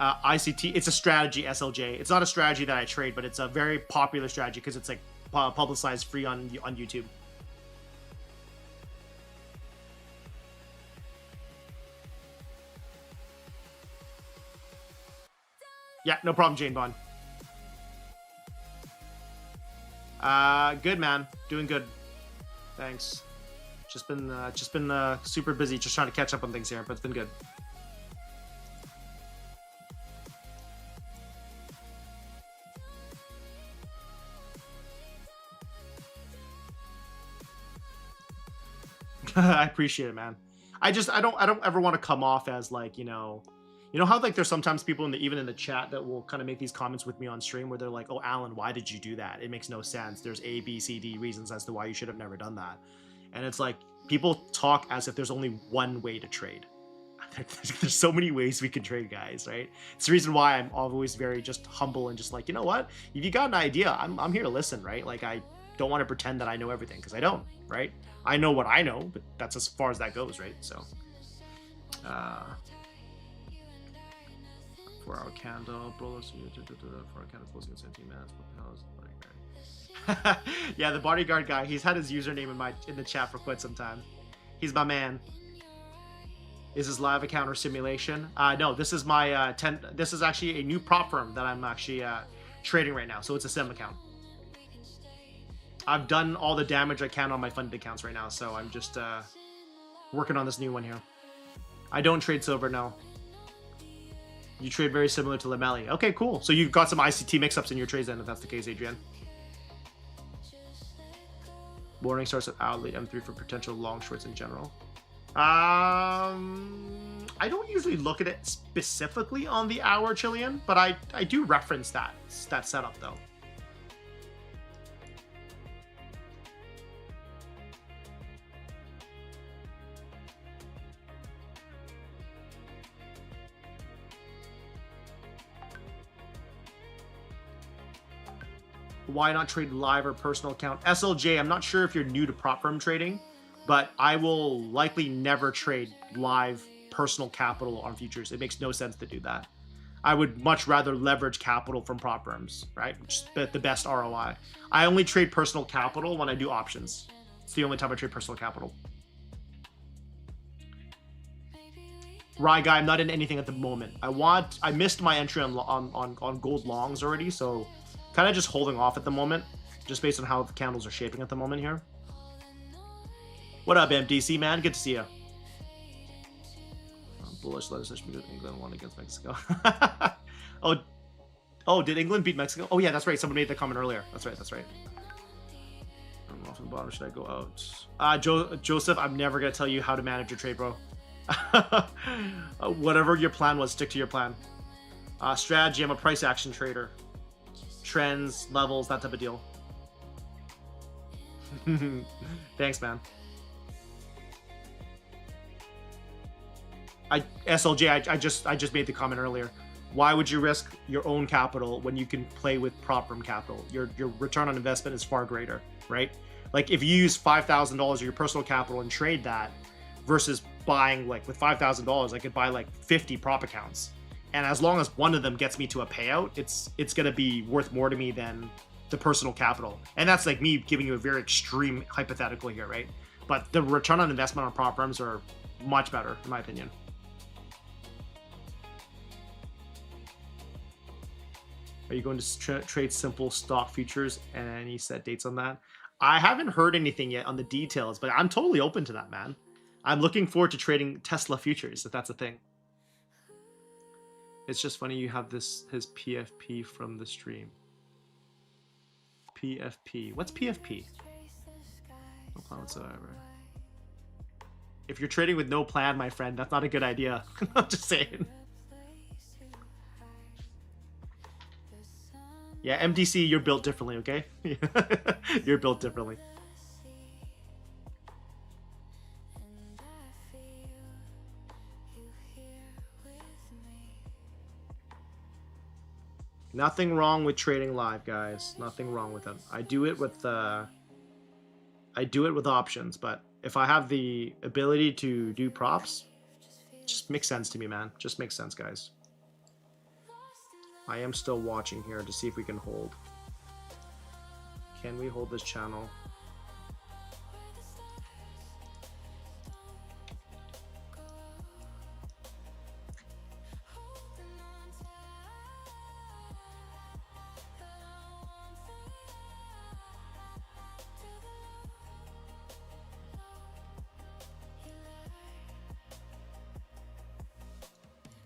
ICT, it's a strategy, SLJ. It's not a strategy that I trade, but it's a very popular strategy because it's like publicized free on YouTube. Yeah, no problem, Jane Bond. Good, man. Doing good. Thanks. Just been super busy, just trying to catch up on things here, but it's been good. I appreciate it, man. I don't ever want to come off as like, you know how like there's sometimes people even in the chat that will kind of make these comments with me on stream where they're like, oh, Alan, why did you do that? It makes no sense. There's A, B, C, D reasons as to why you should have never done that. And it's like, people talk as if there's only one way to trade. There's so many ways we can trade, guys, right? It's the reason why I'm always very just humble and just like, you know what? If you got an idea, I'm here to listen, right? Like, I don't want to pretend that I know everything, because I don't, right? I know what I know, but that's as far as that goes, right? So, 4-hour candle, 4-hour candle closing in 17 minutes. What the hell is the bodyguard? Yeah, the bodyguard guy. He's had his username in the chat for quite some time. He's my man. Is his live account or simulation? No, this is my This is actually a new prop firm that I'm actually trading right now. So it's a sim account. I've done all the damage I can on my funded accounts right now, so I'm just working on this new one here. I don't trade silver, no. You trade very similar to Lamelli. Okay, cool. So you've got some ICT mix-ups in your trades then, if that's the case, Adrian. Warning starts at hourly M3 for potential long shorts in general. I don't usually look at it specifically on the hour, Chilean, but I do reference that setup though. Why not trade live or personal account? SLJ, I'm not sure if you're new to prop firm trading, but I will likely never trade live personal capital on futures. It makes no sense to do that. I would much rather leverage capital from prop firms, right? Which is the best ROI. I only trade personal capital when I do options. It's the only time I trade personal capital. Rye guy, I'm not in anything at the moment. I missed my entry on gold longs already, so Kind of just holding off at the moment, just based on how the candles are shaping at the moment here. What up, MDC, man? Good to see you. Bullish legislation because England won against Mexico. oh, did England beat Mexico? Oh, yeah, that's right. Someone made the comment earlier. That's right. I'm off the bottom. Should I go out? Joseph, I'm never going to tell you how to manage your trade, bro. Whatever your plan was, stick to your plan. Strategy, I'm a price action trader. Trends, levels, that type of deal. Thanks, man. SLJ, I just made the comment earlier. Why would you risk your own capital when you can play with prop firm capital? Your return on investment is far greater, right? Like if you use $5,000 of your personal capital and trade that versus buying, like with $5,000, I could buy like 50 prop accounts. And as long as one of them gets me to a payout, it's going to be worth more to me than the personal capital. And that's like me giving you a very extreme hypothetical here, right? But the return on investment on prop firms are much better, in my opinion. Are you going to trade simple stock futures and any set dates on that? I haven't heard anything yet on the details, but I'm totally open to that, man. I'm looking forward to trading Tesla futures, if that's a thing. It's just funny you have his PFP from the stream. PFP. What's PFP? No plan whatsoever. If you're trading with no plan, my friend, that's not a good idea. I'm just saying. Yeah, MDC, you're built differently, okay? You're built differently. Nothing wrong with trading live, guys. Nothing wrong with them. I do it with options, but if I have the ability to do props, it just makes sense to me, man. Just makes sense, guys. I am still watching here to see if we can hold. Can we hold this channel?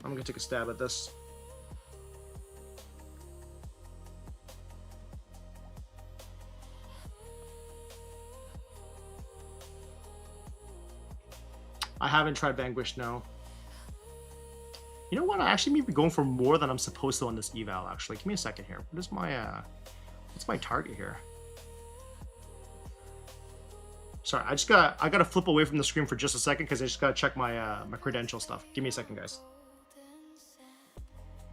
I'm gonna take a stab at this. I haven't tried Vanquish, no. You know what? I actually may be going for more than I'm supposed to on this eval, actually. Give me a second here. What is my, what's my target here? Sorry, I gotta flip away from the screen for just a second because I just gotta check my, my credential stuff. Give me a second, guys.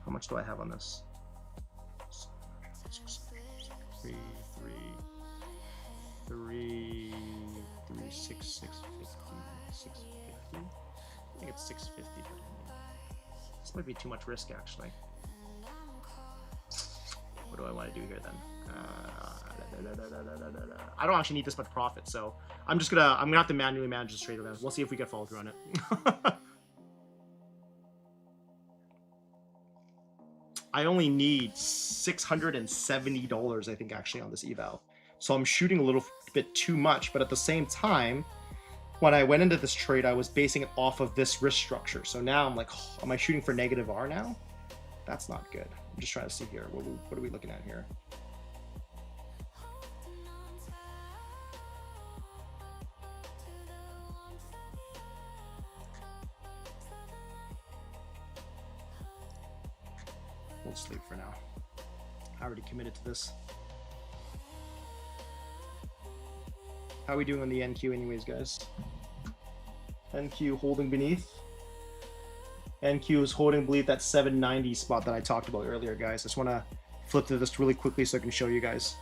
How much do I have on this? 650. I think it's 650. This might be too much risk, actually. What do I want to do here then? I don't actually need this much profit, so I'm gonna have to manually manage this trade then. We'll see if we get follow through on it. I only need $670, I think, actually, on this eval. So I'm shooting a little bit too much, but at the same time, when I went into this trade, I was basing it off of this risk structure. So now I'm like, oh, am I shooting for negative R now? That's not good. I'm just trying to see here. What are we looking at here? We'll sleep for now. I already committed to this. How are we doing on the NQ anyways, guys? NQ holding beneath. NQ is holding beneath that 790 spot that I talked about earlier, guys. I just want to flip to this really quickly so I can show you guys.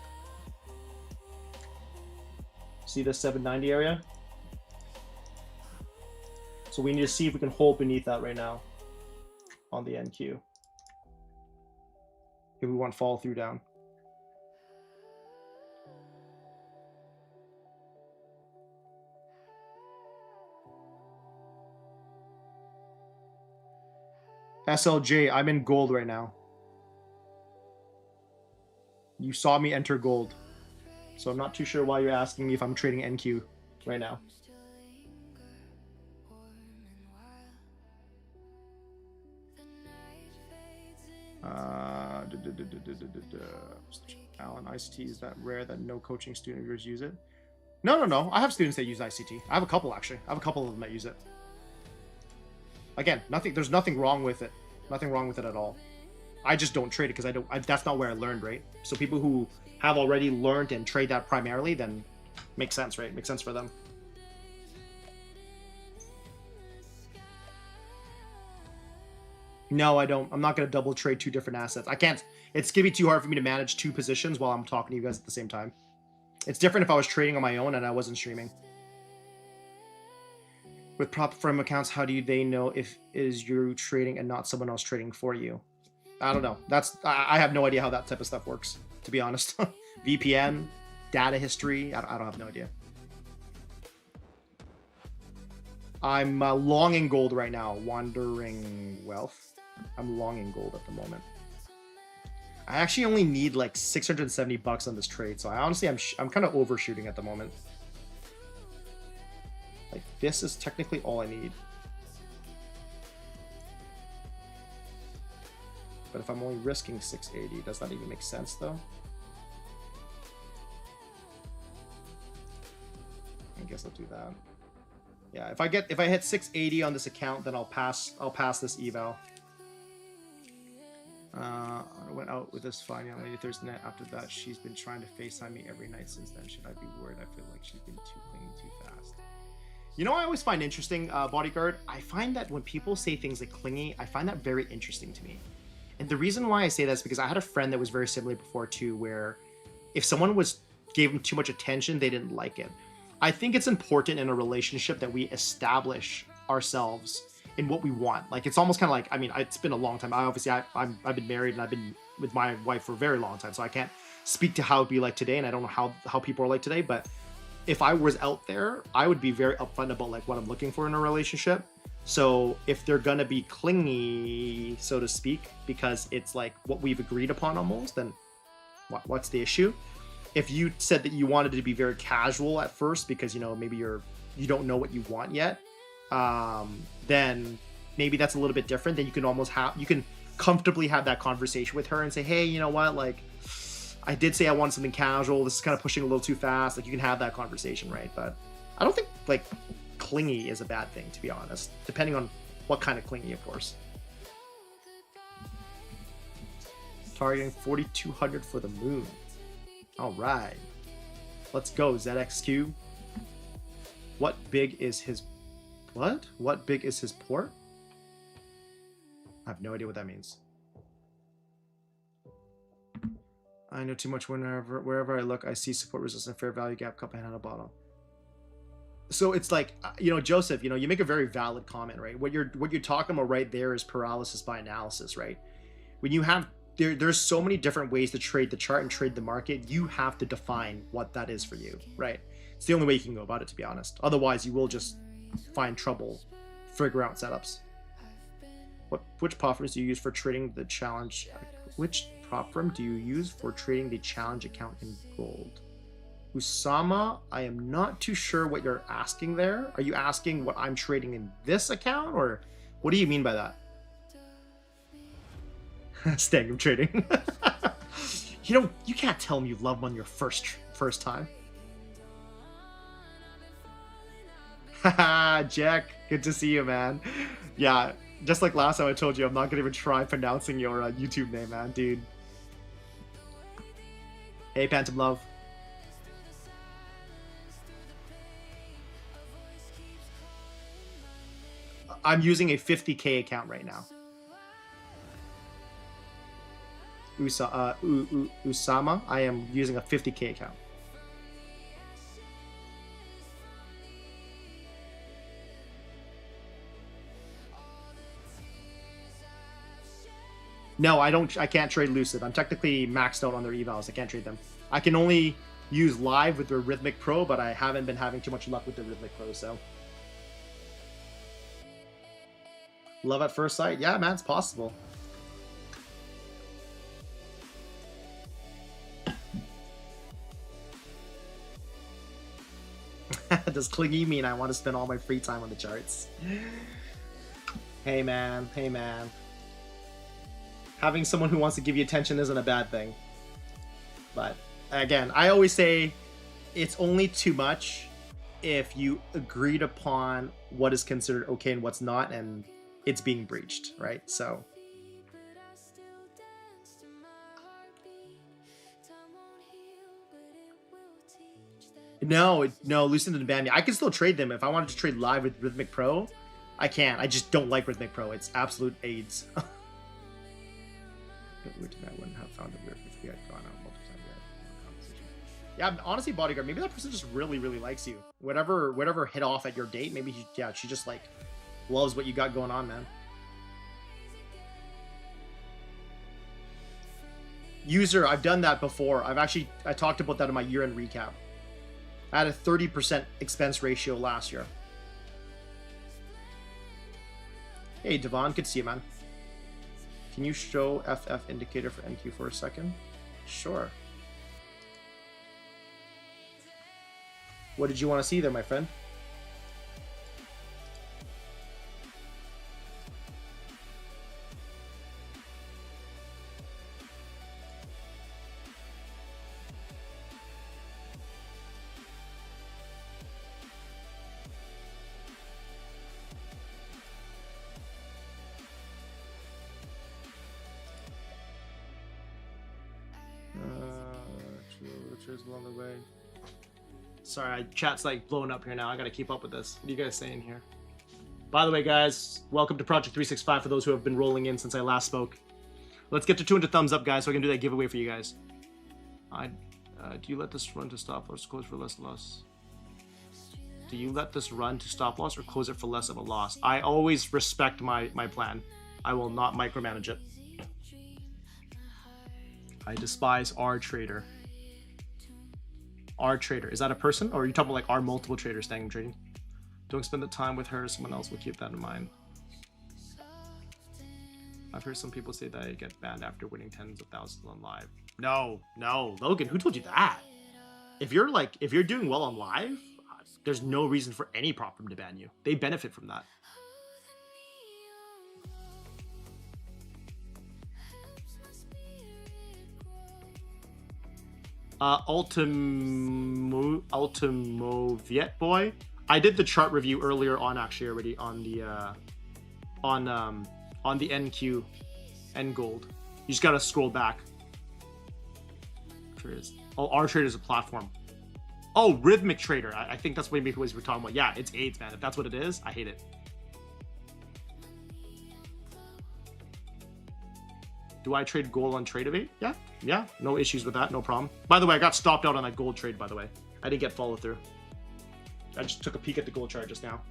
See this 790 area? So we need to see if we can hold beneath that right now on the NQ. If we want follow through down. SLJ, I'm in gold right now. You saw me enter gold. So I'm not too sure why you're asking me if I'm trading NQ right now. Alan, ICT, is that rare that no coaching student of yours use it? No. I have students that use ICT. I have a couple, actually. I have a couple of them that use it. Again, there's nothing wrong with it. Nothing wrong with it at all. I just don't trade it because that's not where I learned, right? So people who have already learned and trade that primarily, then makes sense, right? Makes sense for them. No, I don't. I'm not going to double trade two different assets. I can't. It's going to be too hard for me to manage two positions while I'm talking to you guys at the same time. It's different if I was trading on my own and I wasn't streaming. With prop firm accounts, how do they know if it is you trading and not someone else trading for you? I don't know. I have no idea how that type of stuff works, to be honest. VPN, data history, I don't have no idea. I'm longing gold right now. Wandering wealth. I'm longing gold at the moment. I actually only need like 670 bucks on this trade, so I'm kind of overshooting at the moment. Like, this is technically all I need. But if I'm only risking 680, does that even make sense though? I guess I'll do that. Yeah, if I hit 680 on this account, then I'll pass this eval. I went out with this fine young lady Thursday night. After that, she's been trying to FaceTime me every night since then. Should I be worried? I feel like she's been too clingy too fast. You know, I always find interesting, bodyguard. I find that when people say things like clingy, I find that very interesting to me. And the reason why I say that is because I had a friend that was very similar before too, where if someone gave them too much attention, they didn't like it. I think it's important in a relationship that we establish ourselves in what we want. Like, it's almost kind of like, I mean, it's been a long time. I've been married and I've been with my wife for a very long time, so I can't speak to how it'd be like today, and I don't know how people are like today. But if I was out there, I would be very upfront about like what I'm looking for in a relationship. So if they're gonna be clingy, so to speak, because it's like what we've agreed upon almost, then what's the issue? If you said that you wanted to be very casual at first because, you know, maybe you don't know what you want yet, then maybe that's a little bit different. Then you can comfortably have that conversation with her and say, hey, you know what, like, I did say I wanted something casual. This is kind of pushing a little too fast. Like, you can have that conversation, right? But I don't think like clingy is a bad thing, to be honest, depending on what kind of clingy, of course. Targeting 4,200 for the moon. All right, let's go, ZXQ. What big is his port? I have no idea what that means. I know too much. Wherever I look, I see support, resistance, fair value gap, cup, and handle bottom. So it's like, you know, Joseph, you know, you make a very valid comment, right? What you're talking about right there is paralysis by analysis, right? When you have there's so many different ways to trade the chart and trade the market. You have to define what that is for you, right? It's the only way you can go about it, to be honest. Otherwise, you will just find trouble figuring out setups. Which prop firms do you use for trading the challenge? Which prop firm do you use for trading the challenge account in gold? Usama, I am not too sure what you're asking there. Are you asking what I'm trading in this account, or what do you mean by that? Stangum trading. You know, you can't tell me you love them on your first time. Haha, Jack, good to see you, man. Yeah, just like last time I told you, I'm not gonna even try pronouncing your YouTube name, man, dude. Hey, Phantom Love. I'm using a 50K account right now. Usama, I am using a 50K account. No, I can't trade Lucid. I'm technically maxed out on their evals. I can't trade them. I can only use live with their Rhythmic Pro, but I haven't been having too much luck with the Rhythmic Pro, so. Love at first sight? Yeah, man, it's possible. Does clingy mean I want to spend all my free time on the charts? Hey man, hey man. Having someone who wants to give you attention isn't a bad thing. But again, I always say it's only too much if you agreed upon what is considered okay and what's not, and it's being breached, right? So no, Lucid didn't ban me. I can still trade them. If I wanted to trade live with Rhythmic Pro, I can. I just don't like Rhythmic Pro. It's absolute AIDS. I wouldn't have found it weird if we had gone out multiple times. Yeah, honestly, Bodyguard, maybe that person just really, really likes you. Whatever hit off at your date, maybe she just like loves what you got going on, man. User, I've done that before. I talked about that in my year-end recap. I had a 30% expense ratio last year. Hey, Devon, good to see you, man. Can you show FF indicator for NQ for a second? Sure. What did you want to see there, my friend? Along the way. Sorry, chat's like blowing up here now. I gotta keep up with this. What are you guys saying here? By the way, guys, welcome to Project 365 for those who have been rolling in since I last spoke. Let's get to 200 thumbs up, guys, so I can do that giveaway for you guys. Do you let this run to stop loss, close for less loss? Do you let this run to stop loss or close it for less of a loss? I always respect my plan. I will not micromanage it. I despise our trader. Our trader. Is that a person? Or are you talking about like our multiple traders staying trading? Don't spend the time with her. Someone else will keep that in mind. I've heard some people say that I get banned after winning tens of thousands on live. No, Logan, who told you that? If you're doing well on live, there's no reason for any prop firm to ban you. They benefit from that. Ultimoviet boy. I did the chart review earlier on, actually, already on the NQ and gold. You just gotta scroll back. Oh, our trader is a platform. Oh, Rhythmic Trader. I think that's what we're talking about. Yeah, it's AIDS, man. If that's what it is, I hate it. Do I trade gold on Tradeovate? Yeah, no issues with that, no problem. By the way, I got stopped out on that gold trade, by the way. I didn't get follow through. I just took a peek at the gold chart just now.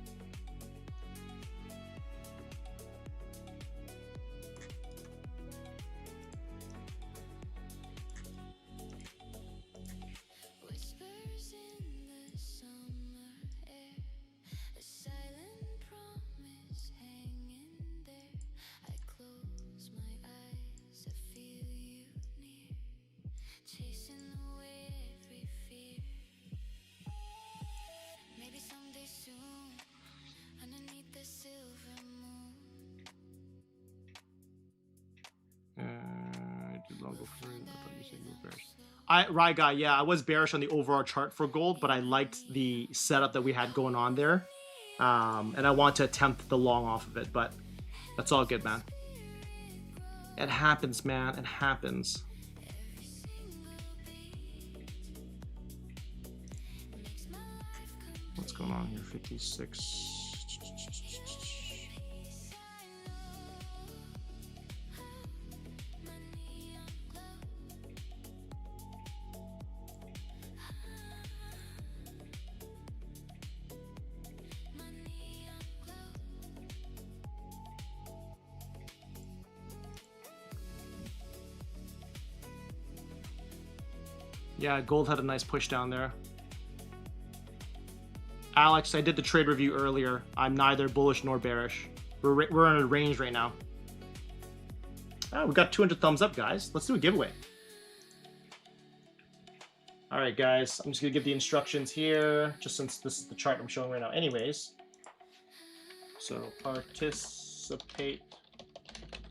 Right, guy. Yeah, I was bearish on the overall chart for gold, but I liked the setup that we had going on there, and I want to attempt the long off of it. But that's all good, man. It happens, man. It happens. What's going on here? 56. Yeah, gold had a nice push down there. Alex, I did the trade review earlier. I'm neither bullish nor bearish. We're in a range right now. Oh, we got 200 thumbs up, guys. Let's do a giveaway. All right, guys, I'm just gonna give the instructions here, just since this is the chart I'm showing right now anyways. So participate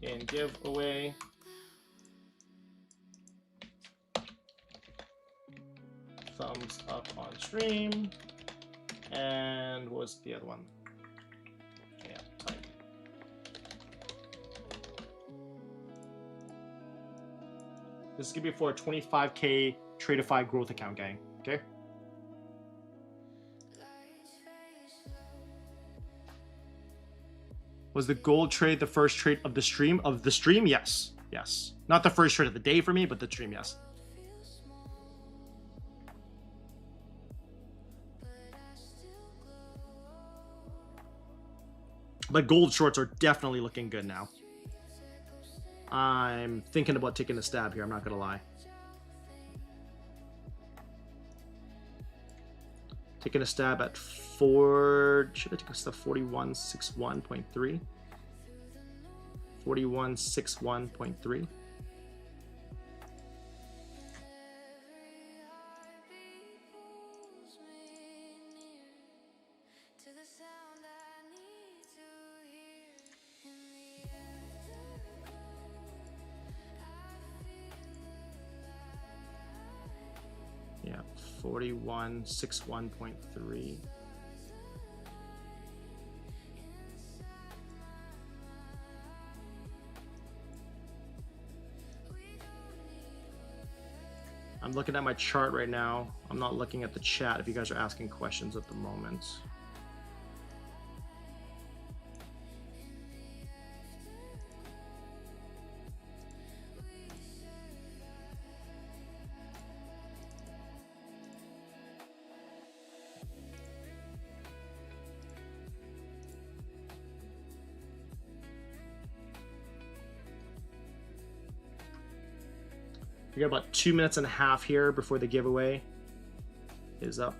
in giveaway. Thumbs up on stream. And what was the other one? Yeah, type. This is gonna be for a 25K Tradeify growth account, gang. Okay. Was the gold trade the first trade of the stream? Of the stream, yes. Yes. Not the first trade of the day for me, but the stream, yes. But gold shorts are definitely looking good now. I'm thinking about taking a stab here, I'm not gonna lie. Taking a stab at should I take a stab 4161.3? 4161.3. Yeah, 4161.3. I'm looking at my chart right now. I'm not looking at the chat if you guys are asking questions at the moment. We got about 2.5 minutes here before the giveaway is up.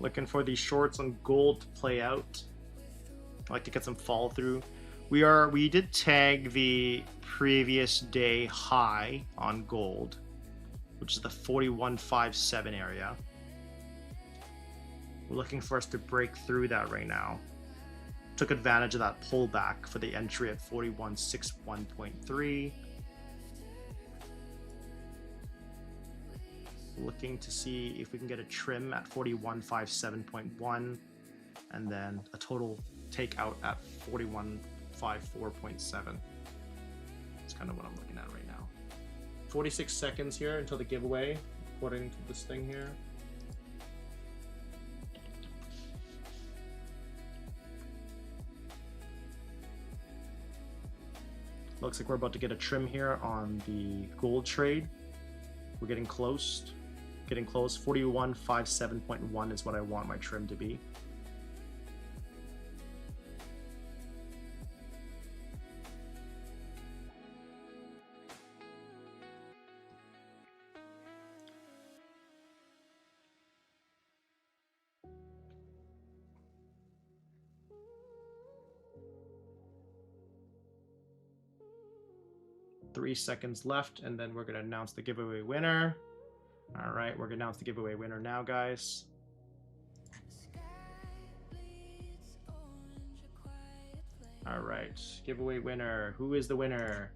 Looking for these shorts on gold to play out. I like to get some follow through. We did tag the previous day high on gold, which is the 4157 area. We're looking for us to break through that right now. Took advantage of that pullback for the entry at 4161.3. Looking to see if we can get a trim at 4157.1 and then a total takeout at 4154.7. That's kind of what I'm looking at right now. 46 seconds here until the giveaway, according to this thing here. Looks like we're about to get a trim here on the gold trade. We're getting close. 4157.1 is what I want my trim to be. Three seconds left, and then we're going to announce the giveaway winner. All right, we're going to announce the giveaway winner now, guys. All right, giveaway winner. Who is the winner?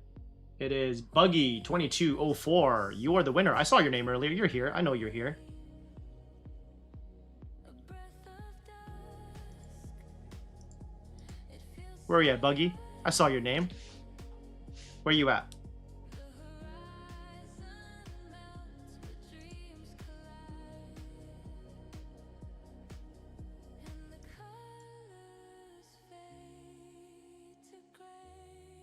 It is Buggy2204. You are the winner. I saw your name earlier. You're here. I know you're here. Where are you at, Buggy? I saw your name. Where you at?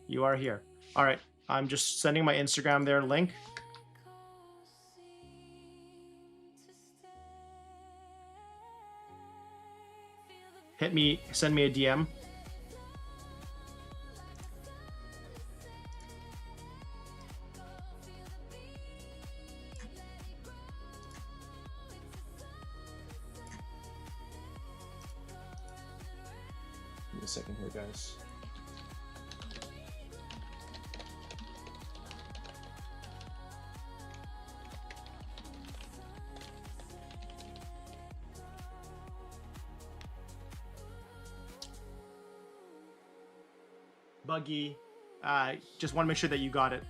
You are here. All right. I'm just sending my Instagram there link. Hit me, send me a DM. Give me a second here, guys. Buggy, just want to make sure that you got it.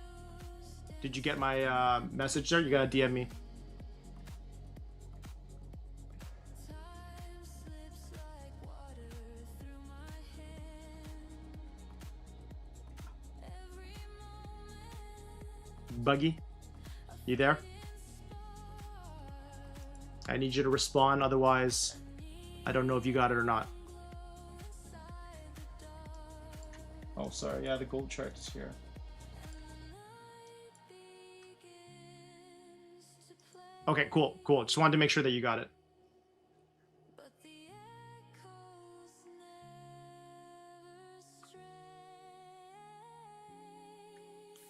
Did you get my message there? You gotta DM me. Buggy, you there? I need you to respond, otherwise I don't know if you got it or not. Oh, sorry. Yeah, the gold chart is here. Okay, cool, cool. Just wanted to make sure that you got it.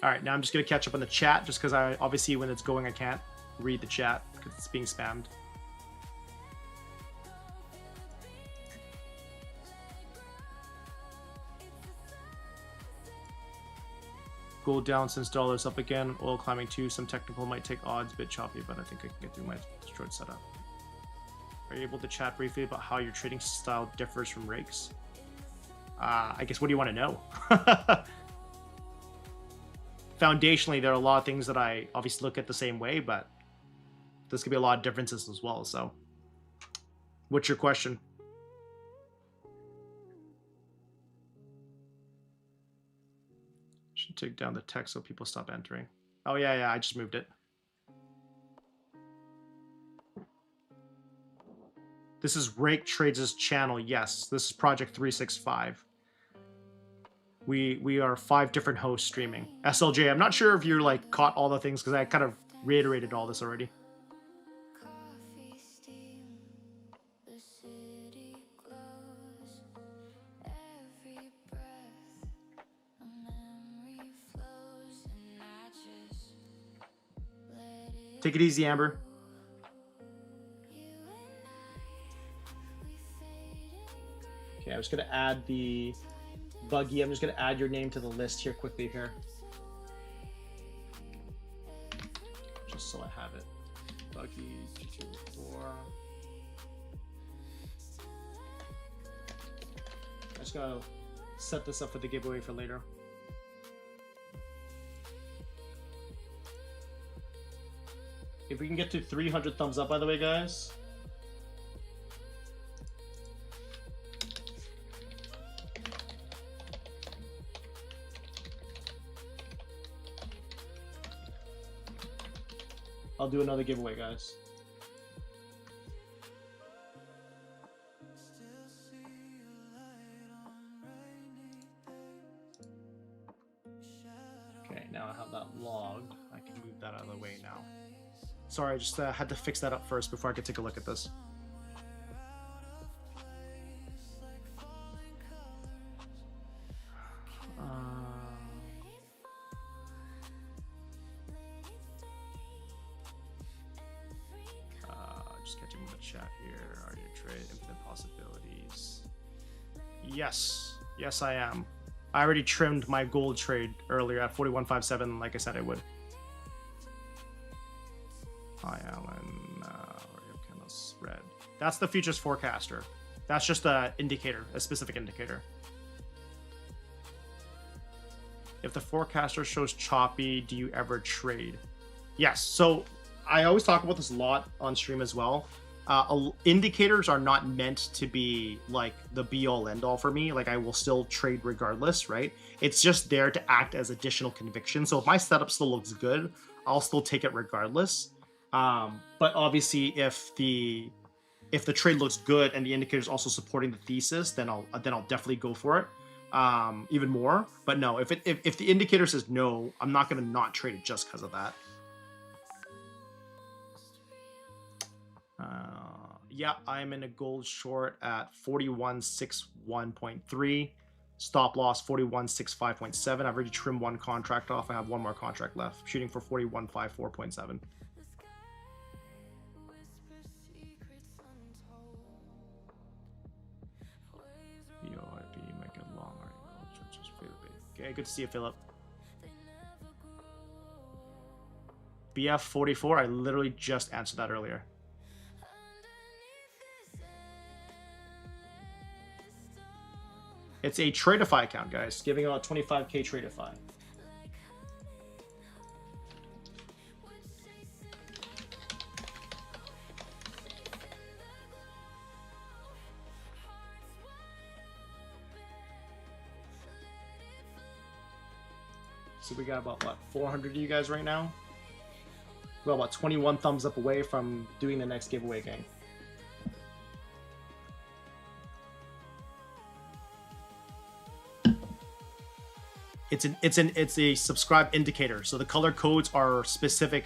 All right, now I'm just gonna catch up on the chat, just because I obviously when it's going I can't read the chat because it's being spammed. Gold down since dollar's up again. Oil climbing too. Some technical might take odds, bit choppy, but I think I can get through my short setup. Are you able to chat briefly about how your trading style differs from Rake's? I guess what do you want to know? Foundationally, there are a lot of things that I obviously look at the same way, but there's gonna be a lot of differences as well. So, what's your question? Should take down the text so people stop entering. Oh yeah, I just moved it. This is Rake Trades' channel. Yes, this is Project 365. We are 5 different hosts streaming. SLJ, I'm not sure if you're like caught all the things because I kind of reiterated all this already. Take it easy, Amber. Okay, I was gonna add the Buggy. I'm just gonna add your name to the list here quickly here. Just so I have it. Buggy 224. I just gotta set this up for the giveaway for later. If we can get to 300 thumbs up, by the way, guys. I'll do another giveaway, guys. Okay, now I have that logged. I can move that out of the way now. Sorry, I just had to fix that up first before I could take a look at this. Just catching the chat here. Are you trade infinite possibilities? Yes, yes I am. I already trimmed my gold trade earlier at 41.57, like I said I would. Hi, Alan. Red. That's the futures forecaster. That's just an indicator, a specific indicator. If the forecaster shows choppy, do you ever trade? Yes. So I always talk about this a lot on stream as well. Indicators are not meant to be like the be all end all for me. Like I will still trade regardless, right? It's just there to act as additional conviction. So if my setup still looks good, I'll still take it regardless. But obviously, if the trade looks good and the indicator is also supporting the thesis, then I'll definitely go for it even more. But no, if the indicator says no, I'm not going to not trade it just because of that. Yeah, I'm in a gold short at 4161.3. Stop loss 4165.7. I've already trimmed one contract off. I have one more contract left. Shooting for 4154.7. Might get long. Okay, good to see you, Philip. BF 44. I literally just answered that earlier. It's a Tradeify account, guys. Giving out 25k Tradeify. So we got about, what, 400 of you guys right now? We're about 21 thumbs up away from doing the next giveaway, gang. It's a subscribe indicator, so the color codes are specific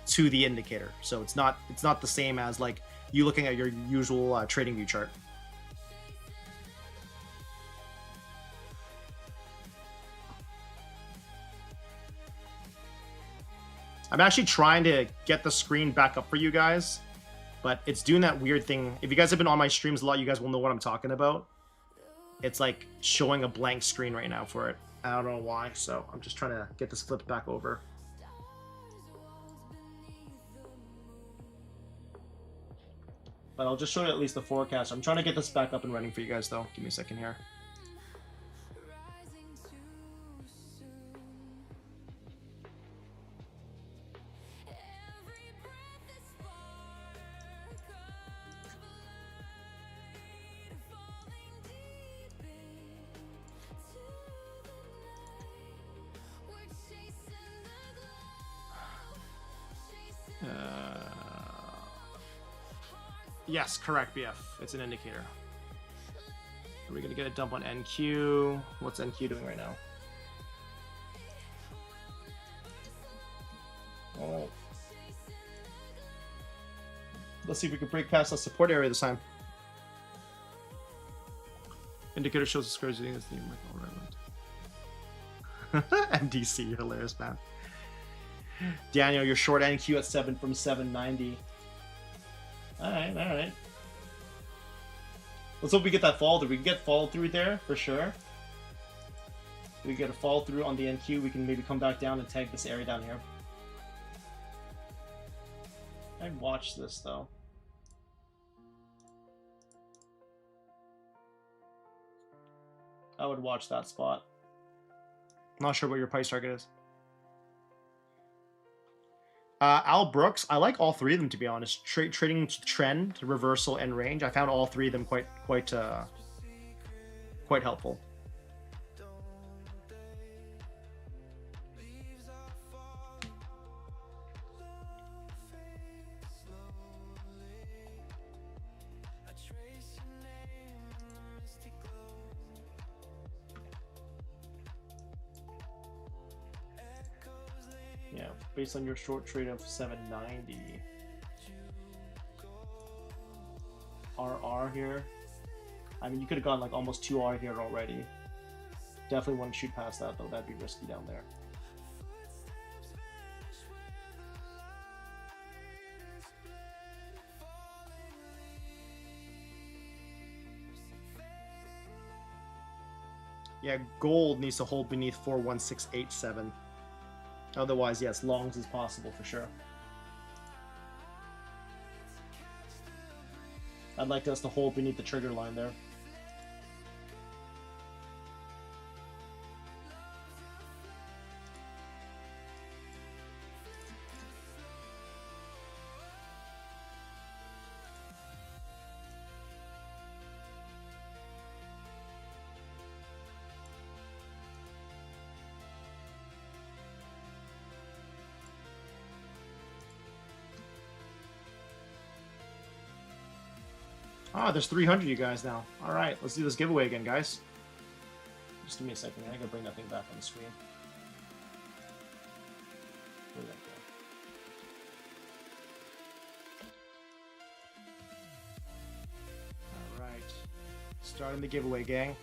to the indicator. So it's not the same as like you looking at your usual trading view chart. I'm actually trying to get the screen back up for you guys, but it's doing that weird thing. If you guys have been on my streams a lot, you guys will know what I'm talking about. It's like showing a blank screen right now for it. I don't know why, so I'm just trying to get this flipped back over. But I'll just show you at least the forecast. I'm trying to get this back up and running for you guys, though. Give me a second here. Yes, correct, BF. It's an indicator. Are we going to get a dump on NQ? What's NQ doing right now? Oh. Let's see if we can break past the support area this time. Indicator shows the squares using this theme. MDC, hilarious, man. Daniel, you're short NQ at 7 from 790. Alright. Let's hope we get that follow through. We can get follow through there for sure. If we get a follow through on the NQ, we can maybe come back down and tag this area down here. I'd watch this though. I would watch that spot. I'm not sure what your price target is. Al Brooks, I like all three of them, to be honest. Trading trend, reversal, and range. I found all three of them quite helpful. Yeah, based on your short trade of 790. RR here. I mean, you could have gone like almost 2R here already. Definitely wouldn't shoot past that though. That'd be risky down there. Yeah, gold needs to hold beneath 41687. Otherwise, yes, longs is possible for sure. I'd like us to hold beneath the trigger line there. Oh, there's 300 you guys now. All right, let's do this giveaway again, guys. Just give me a second. I gotta bring that thing back on the screen. Where'd that go? All right, starting the giveaway, gang.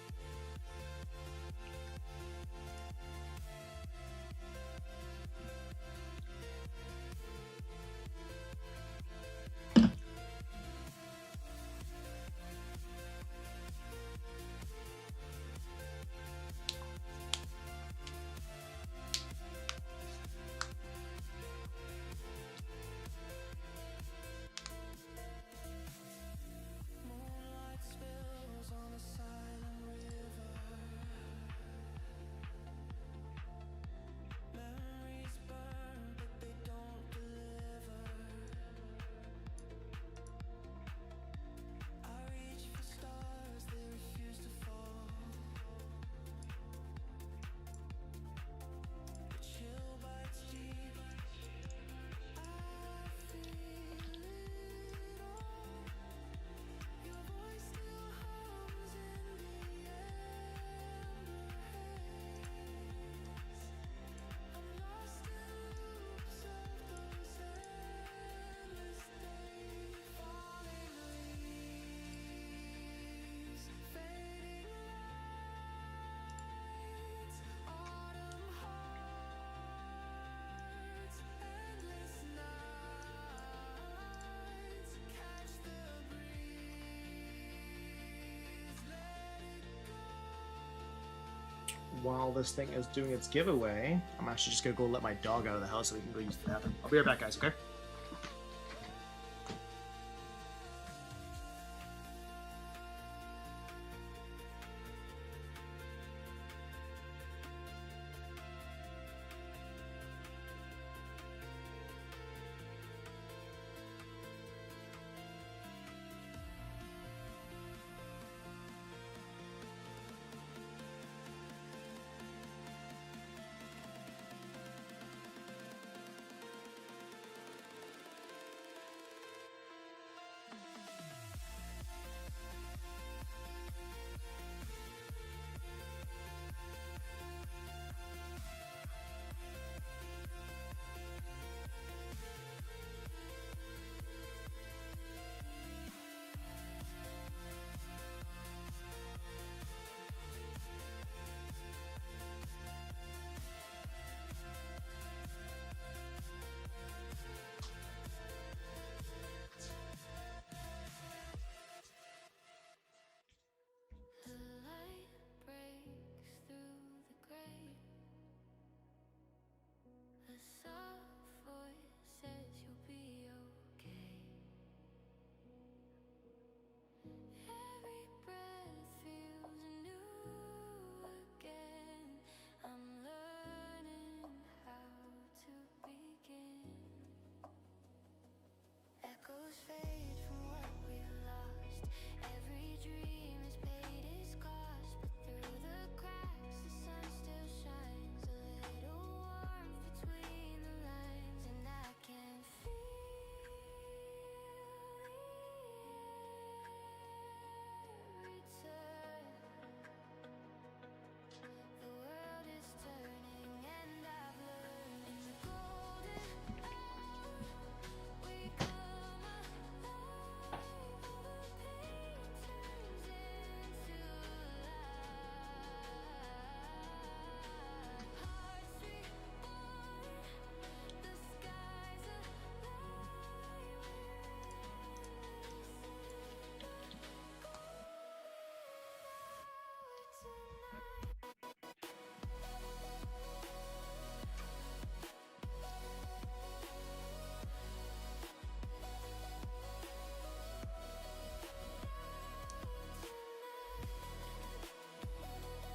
While this thing is doing its giveaway, I'm actually just gonna go let my dog out of the house so we can go use the bathroom. I'll be right back, guys, okay?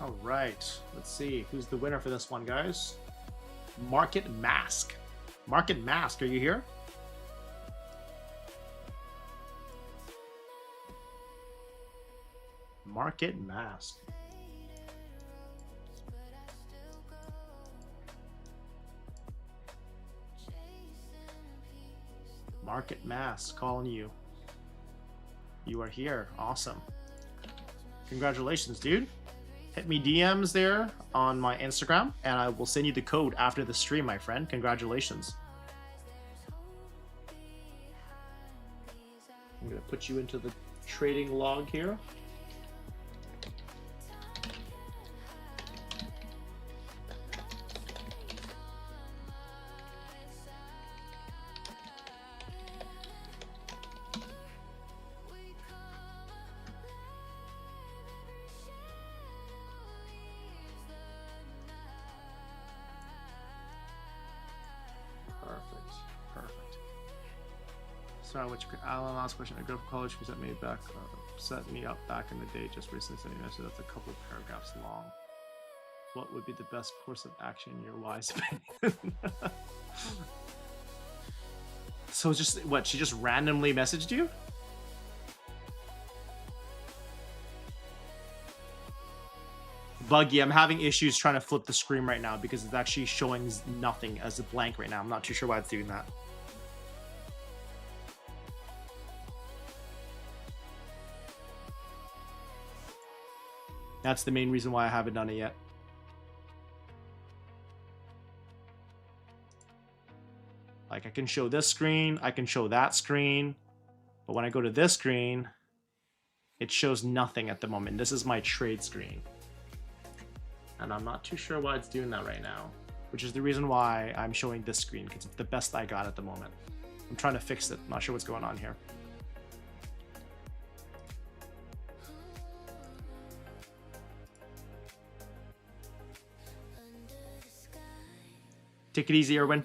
All right, let's see who's the winner for this one, guys. Market Mask. Market Mask, are you here? Market Mask. Market Mask calling you. You are here. Awesome. Congratulations, dude. Hit me DMs there on my Instagram, and I will send you the code after the stream, my friend. Congratulations. I'm going to put you into the trading log here. Sorry, Alan, last question. A girl from college who set me up back in the day just recently sending a message that's a couple of paragraphs long. What would be the best course of action in your wise opinion? So just what? She just randomly messaged you? Buggy, I'm having issues trying to flip the screen right now because it's actually showing nothing as a blank right now. I'm not too sure why it's doing that. That's the main reason why I haven't done it yet. Like I can show this screen, I can show that screen, but when I go to this screen, it shows nothing at the moment. This is my trade screen. And I'm not too sure why it's doing that right now, which is the reason why I'm showing this screen, because it's the best I got at the moment. I'm trying to fix it. I'm not sure what's going on here. Take it easy, Erwin.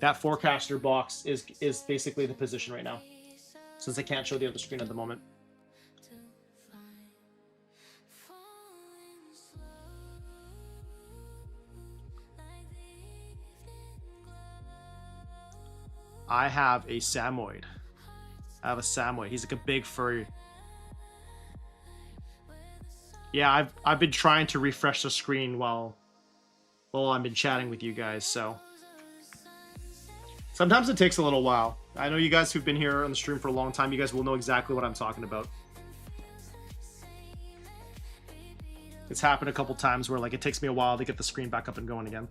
That forecaster box is basically the position right now, since I can't show the other screen at the moment. I have a Samoyed. He's like a big furry. Yeah, I've been trying to refresh the screen while I've been chatting with you guys, so sometimes it takes a little while. I know you guys who've been here on the stream for a long time, you guys will know exactly what I'm talking about. It's happened a couple times where like it takes me a while to get the screen back up and going again.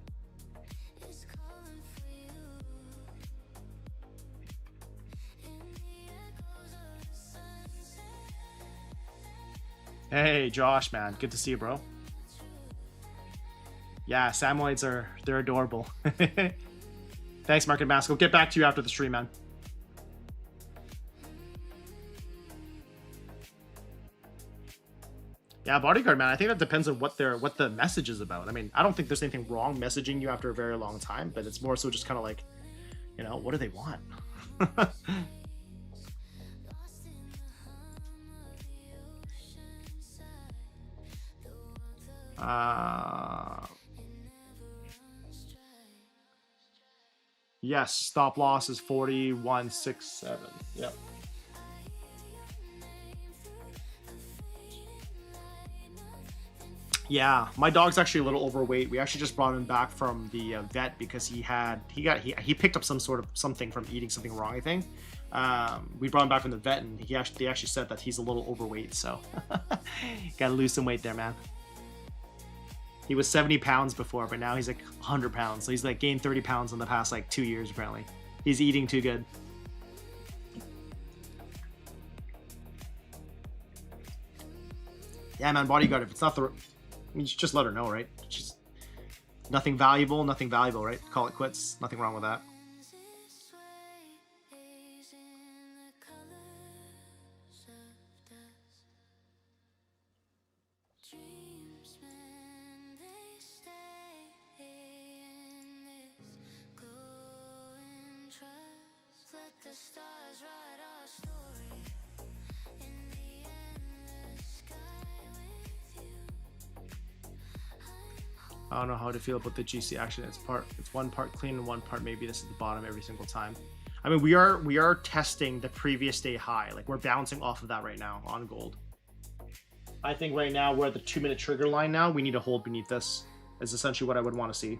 Hey, Josh, man. Good to see you, bro. Yeah, Samoyeds they're adorable. Thanks, Market Mask. We'll get back to you after the stream, man. Yeah, bodyguard, man. I think that depends on what the message is about. I mean, I don't think there's anything wrong messaging you after a very long time, but it's more so just kind of like, you know, what do they want? Yes, stop loss is 41.67. Yep. Yeah, my dog's actually a little overweight. We actually just brought him back from the vet because he picked up something from eating something wrong, I think. We brought him back from the vet, and they actually said that he's a little overweight, so gotta lose some weight there, man. He was 70 pounds before, but now he's like 100 pounds. So he's like gained 30 pounds in the past like 2 years, apparently. He's eating too good. Yeah, man, bodyguard, if it's not the... You just let her know, right? She's nothing valuable, right? Call it quits. Nothing wrong with that. I don't know how to feel about the GC action. It's one part clean and one part maybe this is the bottom every single time. I mean, we are testing the previous day high. Like we're bouncing off of that right now on gold. I think right now we're at the 2-minute trigger line now. We need to hold beneath this. is essentially what I would want to see.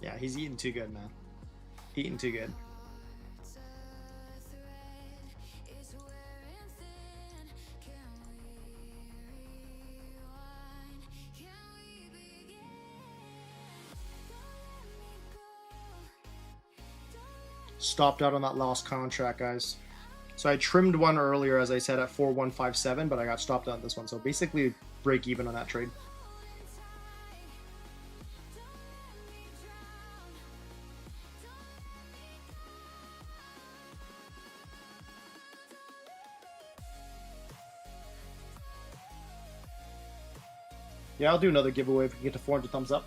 Yeah, he's eating too good, man. Eating too good. Stopped out on that last contract, guys. So I trimmed one earlier, as I said, at 4157, but I got stopped out on this one. So basically, break even on that trade. Yeah, I'll do another giveaway if we can get to 400 thumbs up.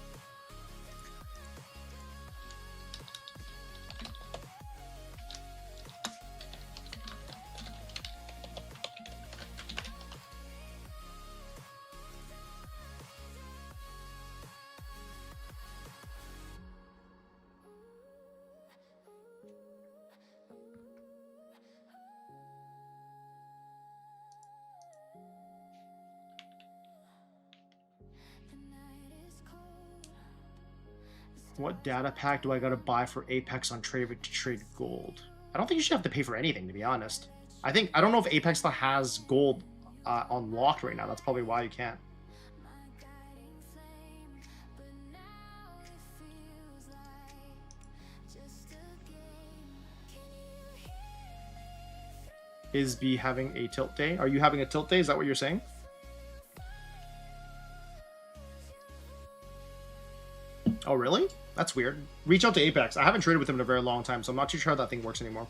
What data pack do I gotta buy for Apex on Trade to trade gold? I don't think you should have to pay for anything, to be honest. I don't know if Apex still has gold unlocked right now. That's probably why you can't. Is B having a tilt day? Are you having a tilt day? Is that what you're saying? Oh, really? That's weird. Reach out to Apex. I haven't traded with him in a very long time, so I'm not too sure how that thing works anymore.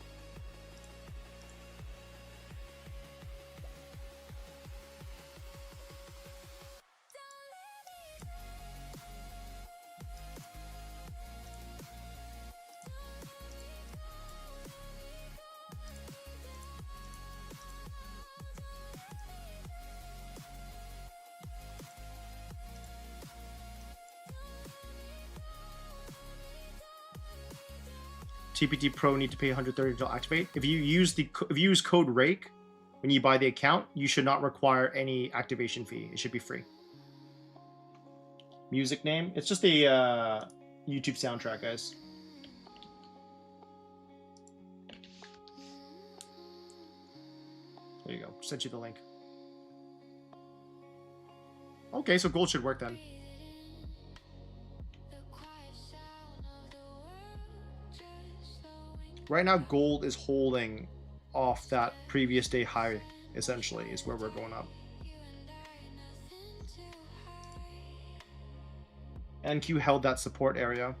TPT Pro need to pay 130 to activate. If you use code RAKE when you buy the account, you should not require any activation fee. It should be free. Music name? It's just a YouTube soundtrack, guys. There you go. Sent you the link. Okay, so gold should work then. Right now, gold is holding off that previous day high, essentially, is where we're going up. NQ held that support area.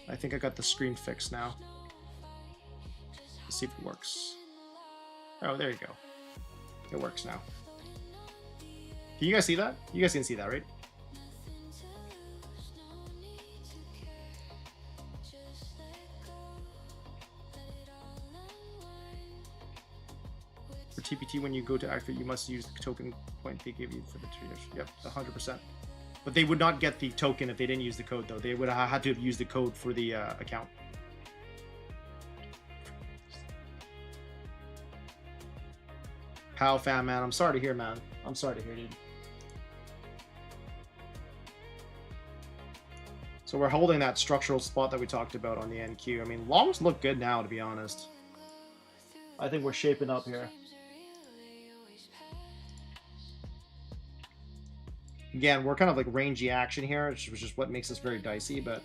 I think I got the screen fixed now. Let's see if it works. Oh, there you go. It works now. Can you guys see that? You guys can see that, right? For TPT, when you go to activate, you must use the token point they give you for the transaction. Yep, 100%. But they would not get the token if they didn't use the code, though. They would have had to have used the code for the account. How fam, man? I'm sorry to hear, man. I'm sorry to hear, dude. So we're holding that structural spot that we talked about on the NQ. I mean, longs look good now, to be honest. I think we're shaping up here. Again, we're kind of like rangy action here, which is just what makes this very dicey, but...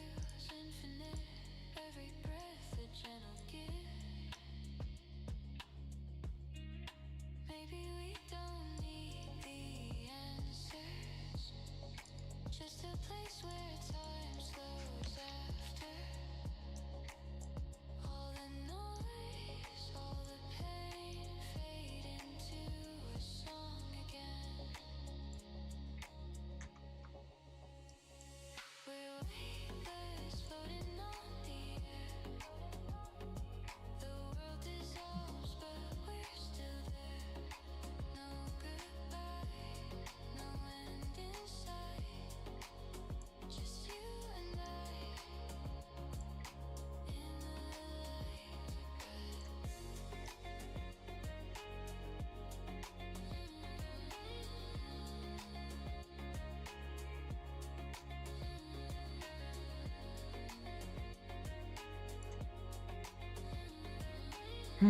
Are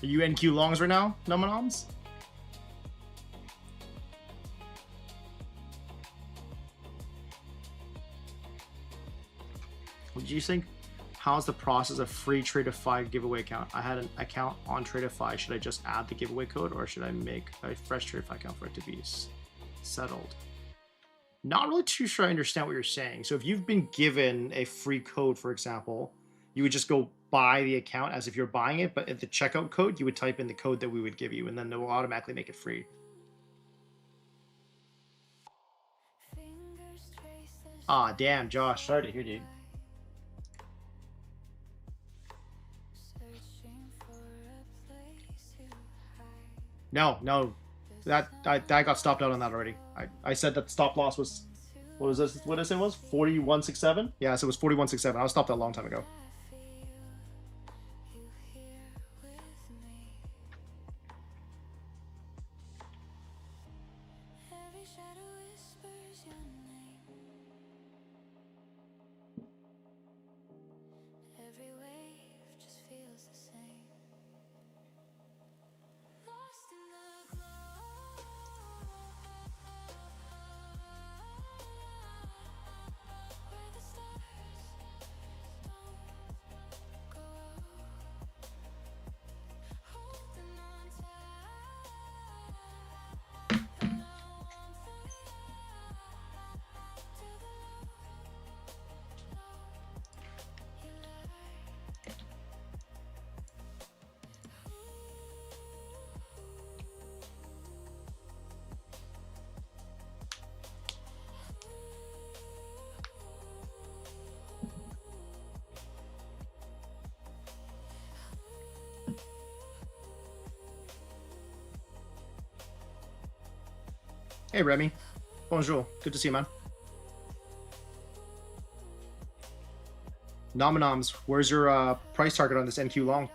you NQ longs right now, Nominons? What did you think? How's the process of free Tradeify giveaway account? I had an account on Tradeify. Should I just add the giveaway code or should I make a fresh Tradeify account for it to be settled? Not really too sure I understand what you're saying. So if you've been given a free code, for example, you would just go buy the account as if you're buying it, but at the checkout code, you would type in the code that we would give you, and then it will automatically make it free. Ah, damn, Josh. Sorry to hear, dude. No. That got stopped out on that already. I said that the stop loss was, what was this? What did I say it was? 4167? Yeah, so it was 4167. I was stopped that a long time ago. Hey, Remy. Bonjour. Good to see you, man. Nominoms, where's your price target on this NQ long?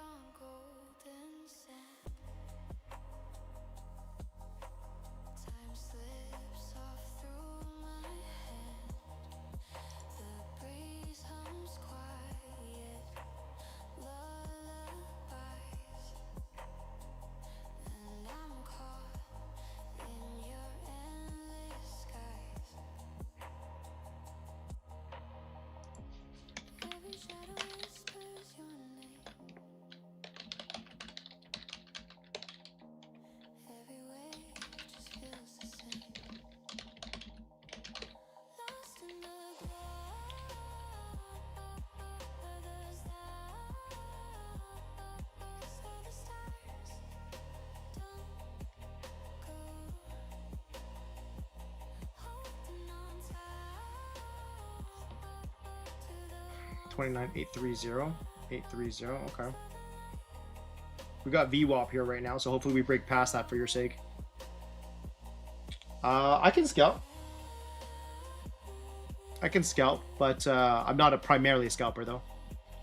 $29,830. 830. Okay. We got VWAP here right now, so hopefully we break past that for your sake. I can scalp. But I'm not primarily a scalper though.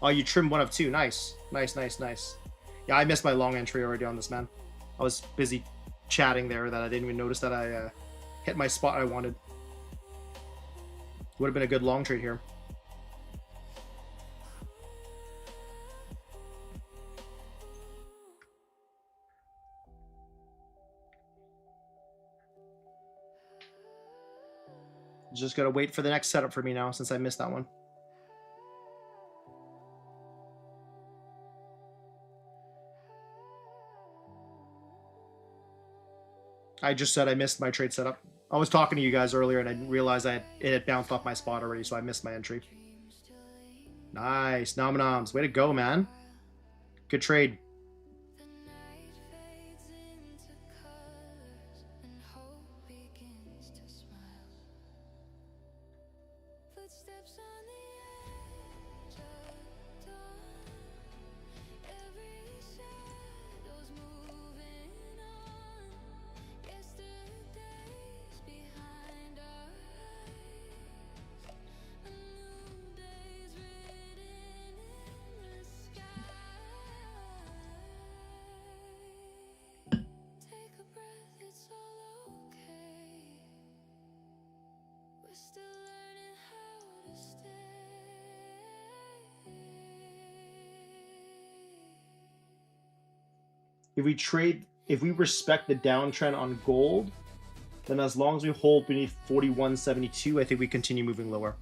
Oh, you trimmed one of two. Nice. Yeah, I missed my long entry already on this, man. I was busy chatting there that I didn't even notice that I hit my spot I wanted. Would have been a good long trade here. Just gotta wait for the next setup for me now since I missed that one. I just said I missed my trade setup. I was talking to you guys earlier and I didn't realize it had bounced off my spot already, so I missed my entry. Nice. Nominoms. Way to go, man. Good trade. if we respect the downtrend on gold, then as long as we hold beneath 41.72, I think we continue moving lower.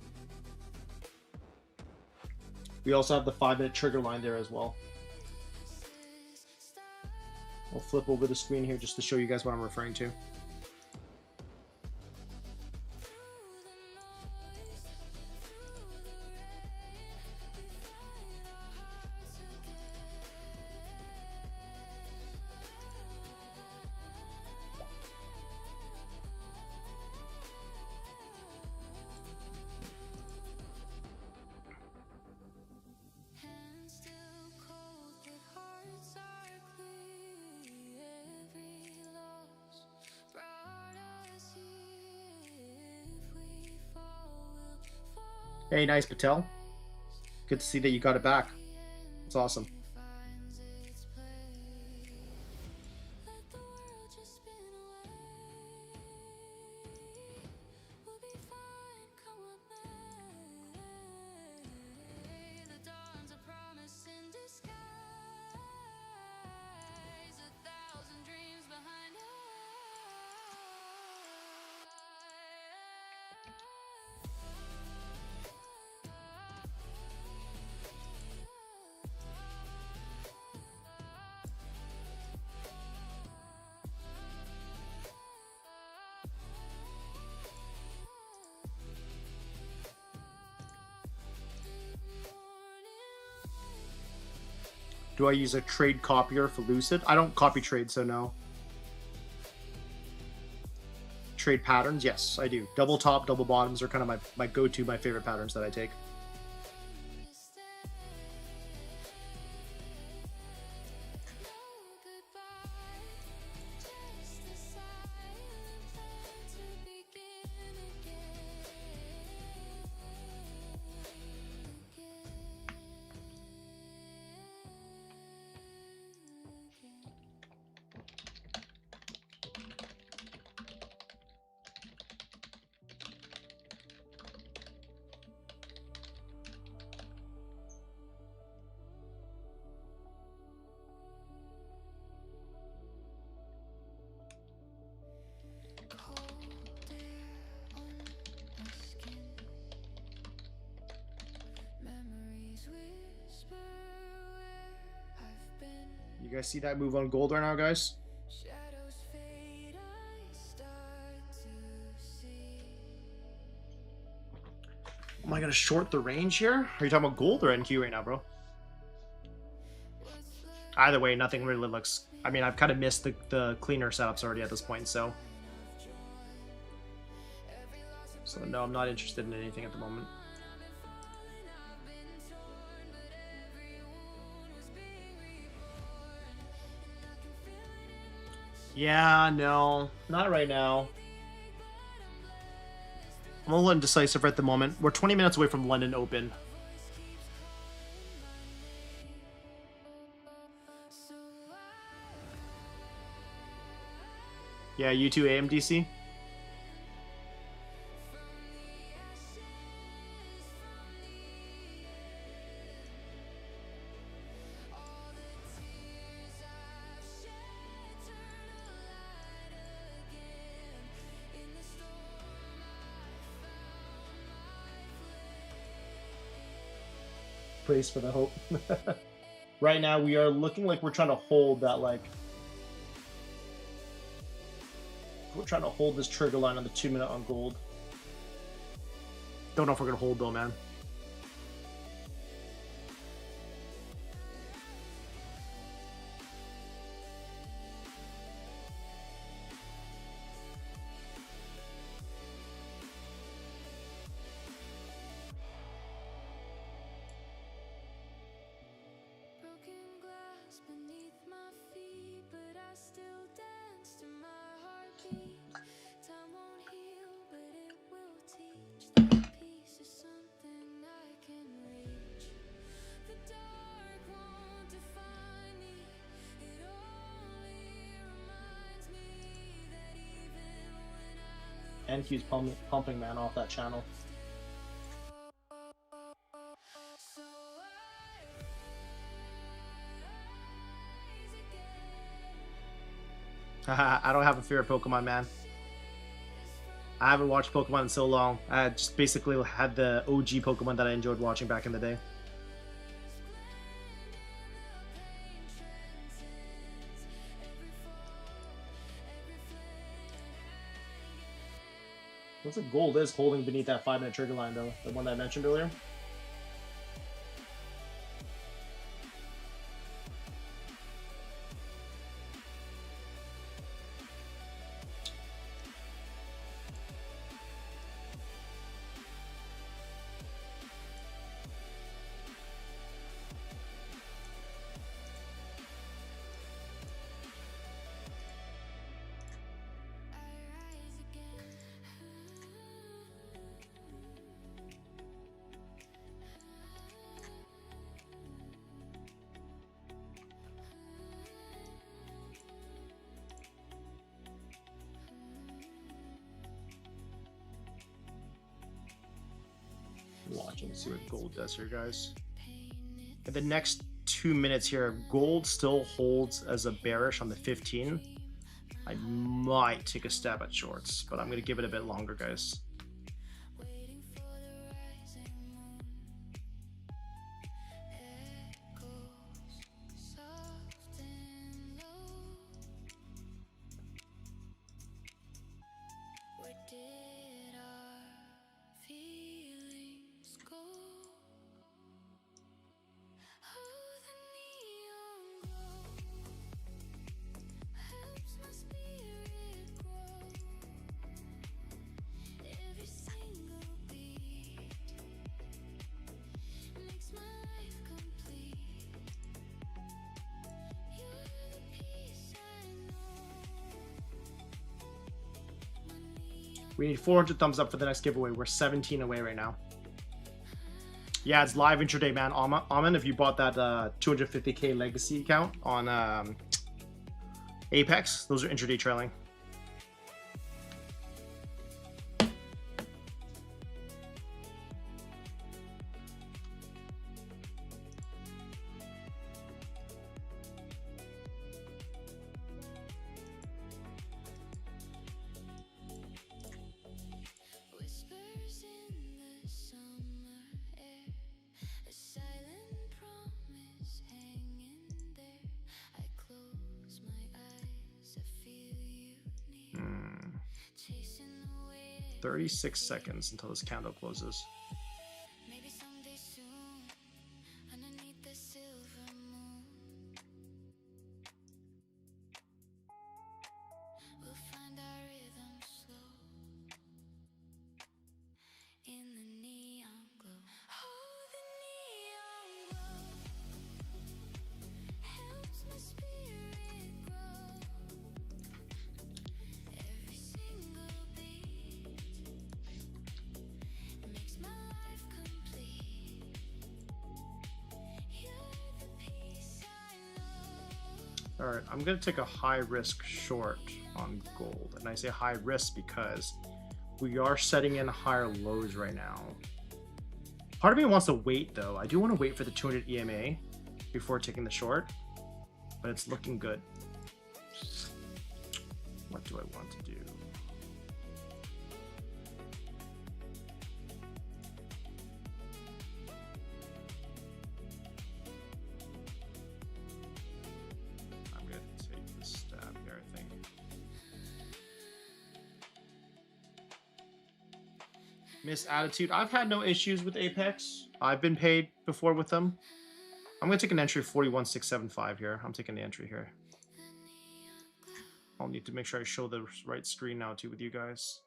We also have the 5-minute trigger line there as well. I'll flip over the screen here just to show you guys what I'm referring to. Hey, nice, Patel. Good to see that you got it back. It's awesome. Do I use a trade copier for Lucid? I don't copy trade, so no. Trade patterns, yes, I do. Double top, double bottoms are kind of my go-to, my favorite patterns that I take. You guys see that move on gold right now, guys? Am I gonna short the range here? Are you talking about gold or NQ right now, bro? Either way, nothing really looks... I mean, I've kind of missed the cleaner setups already at this point, so... So no, I'm not interested in anything at the moment. Yeah, no, not right now. I'm a little indecisive at the moment. We're 20 minutes away from London Open. Yeah, U2 AMDC. Praise for the hope. Right now, we are looking like we're trying to hold that, like... We're trying to hold this trigger line on the 2-minute on gold. Don't know if we're going to hold, though, man. NQ's pumping, man, off that channel. I don't have a favorite Pokemon, man. I haven't watched Pokemon in so long. I just basically had the OG Pokemon that I enjoyed watching back in the day. Looks like Gold is holding beneath that 5-minute trigger line, though. The one that I mentioned earlier. Watching, see what Gold does here, guys. In the next 2 minutes here, Gold still holds as a bearish on the 15. I might take a stab at shorts, but I'm going to give it a bit longer, guys. We need 400 thumbs up for the next giveaway. We're 17 away right now. Yeah, it's live intraday, man. Amen, if you bought that 250k legacy account on Apex, those are intraday trailing. Hmm. 36 seconds until this candle closes. All right, I'm gonna take a high risk short on gold. And I say high risk because we are setting in higher lows right now. Part of me wants to wait though. I do want to wait for the 200 EMA before taking the short, but it's looking good. What do I want to do? Miss Attitude. I've had no issues with Apex. I've been paid before with them. I'm going to take an entry of 41,675 here. I'm taking the entry here. I'll need to make sure I show the right screen now too with you guys.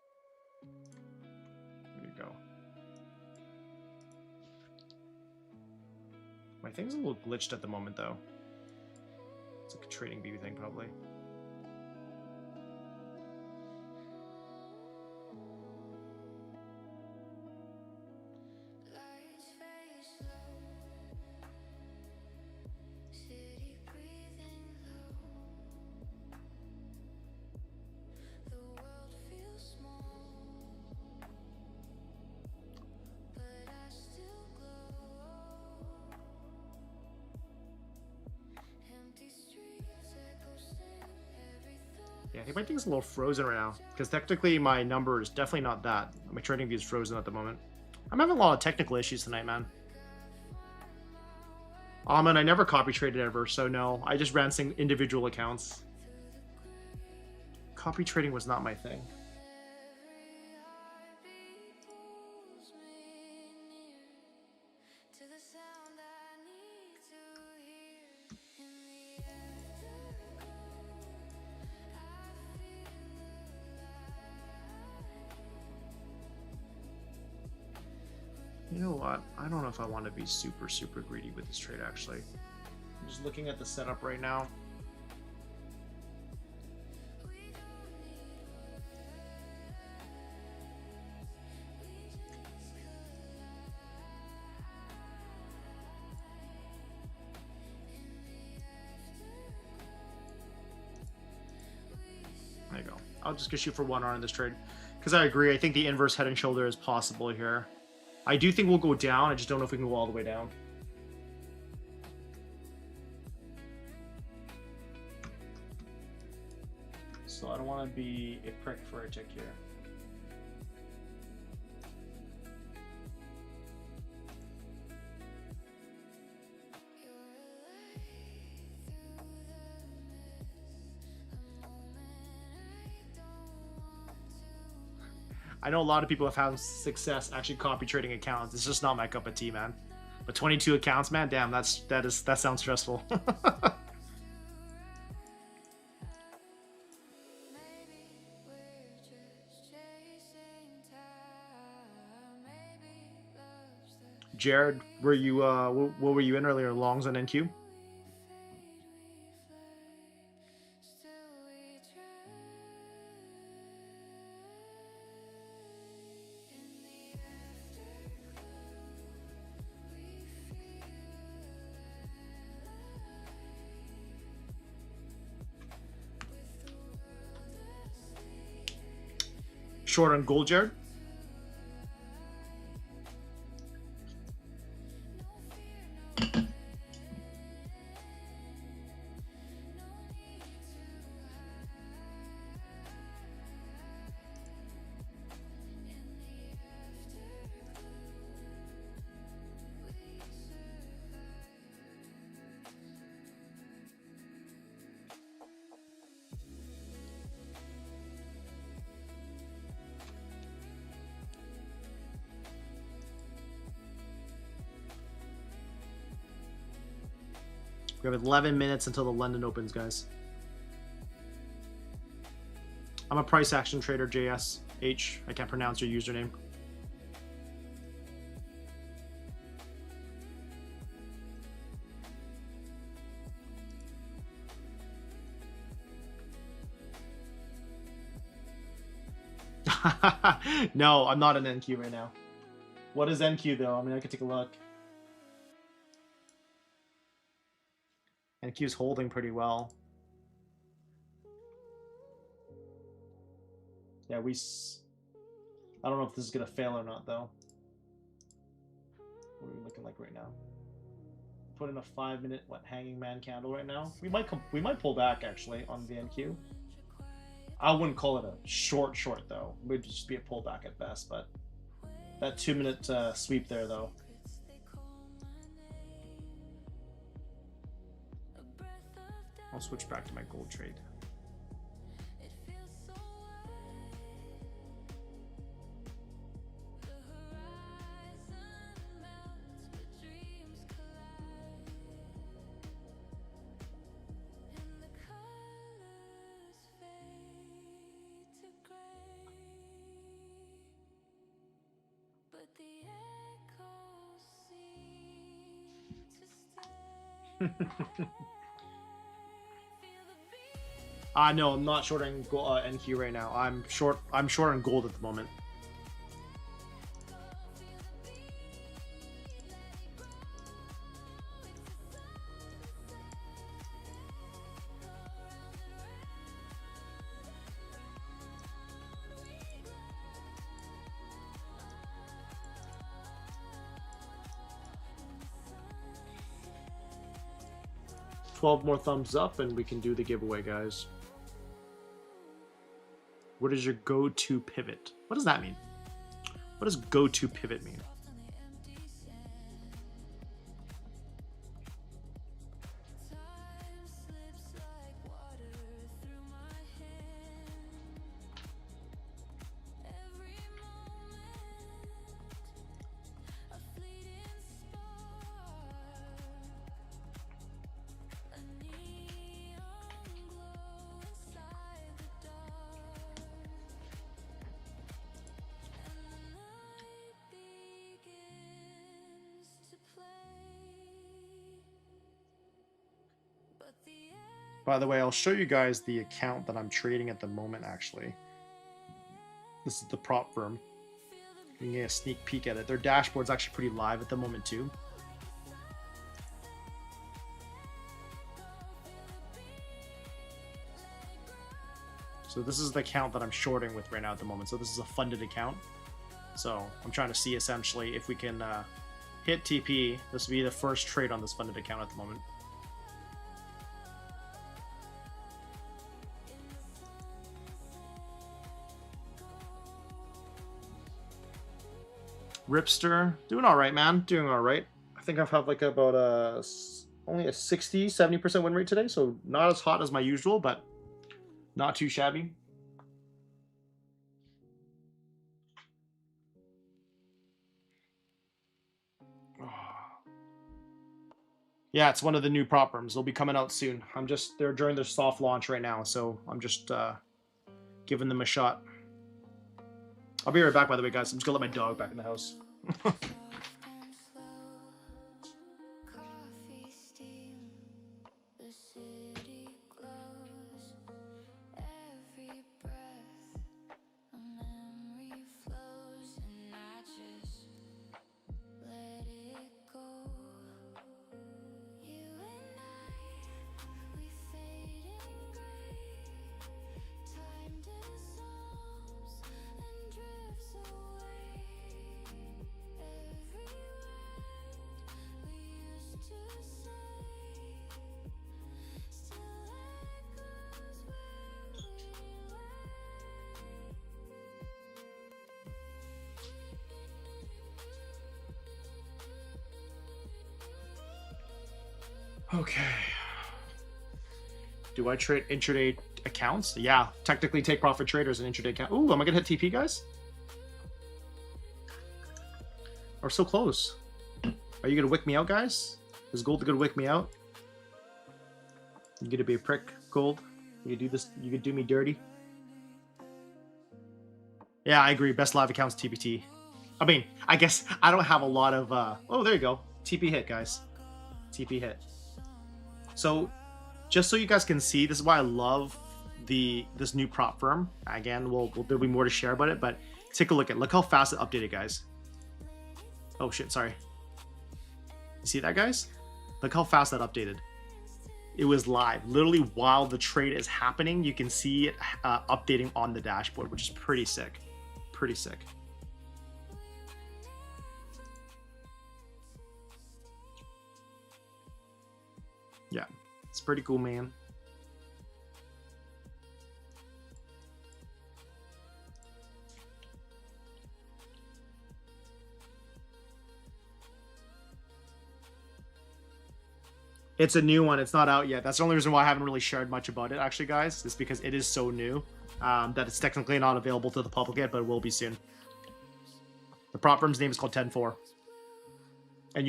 There you go. My thing's a little glitched at the moment though. It's like a trading view thing probably. Yeah, I think my thing's a little frozen right now because technically my number is definitely not that. My trading view is frozen at the moment. I'm having a lot of technical issues tonight, man. And I never copy traded ever, so no. I just ran some individual accounts. Copy trading was not my thing. You know what? I don't know if I want to be super, super greedy with this trade, actually. I'm just looking at the setup right now. There you go. I'll just get you for 1R in this trade. Because I agree, I think the inverse head and shoulder is possible here. I do think we'll go down, I just don't know if we can go all the way down. So I don't want to be a prick for a tick here. I know a lot of people have had success actually copy trading accounts. It's just not my cup of tea, man. But 22 accounts, man, damn, that sounds stressful. Jared, were you what were you in earlier? Longs on NQ? Short on gold, Jared? We have 11 minutes until the London opens, guys. I'm a price action trader, JSH. I can't pronounce your username. No, I'm not an NQ right now. What is NQ though? I mean, I could take a look. NQ's holding pretty well. Yeah, I don't know if this is gonna fail or not though. What are we looking like right now? Put in a 5-minute hanging man candle right now. We might pull back actually on the NQ. I wouldn't call it a short though. It would just be a pullback at best. But that 2-minute sweep there though. I'll switch back to my gold trade. No, I'm not short on NQ right now. I'm short on gold at the moment. $12 more thumbs up and we can do the giveaway, guys. What is your go-to pivot? What does that mean? What does go-to pivot mean? By the way, I'll show you guys the account that I'm trading at the moment, actually. This is the prop firm. You can get a sneak peek at it. Their dashboard's actually pretty live at the moment, too. So this is the account that I'm shorting with right now at the moment. So this is a funded account. So I'm trying to see, essentially, if we can hit TP. This will be the first trade on this funded account at the moment. Ripster, doing all right, man. Doing all right. I think I've had like about only a 60-70% win rate today, so not as hot as my usual, but not too shabby. Yeah, it's one of the new prop firms. They'll be coming out soon. They're during their soft launch right now, so I'm just giving them a shot. I'll be right back, by the way, guys. I'm just gonna let my dog back in the house. Okay. Do I trade intraday accounts? Yeah, technically take profit traders and intraday account. Ooh, am I gonna hit TP, guys? We're so close. Are you gonna wick me out, guys? Is gold gonna wick me out? You gonna be a prick, gold? You do this? You could do me dirty? Yeah, I agree. Best live accounts TPT. I mean, I guess I don't have a lot of. Oh, there you go. TP hit, guys. TP hit. So, just so you guys can see, this is why I love this new prop firm. Again, there'll be more to share about it, but take a look how fast it updated, guys. Oh shit, sorry. You see that, guys? Look how fast that updated. It was live. Literally while the trade is happening, you can see it updating on the dashboard, which is pretty sick. Pretty sick. Yeah, it's pretty cool, man. It's a new one. It's not out yet. That's the only reason why I haven't really shared much about it, actually, guys. Is because it is so new that it's technically not available to the public yet, but it will be soon. The prop firm's name is called 10-4. And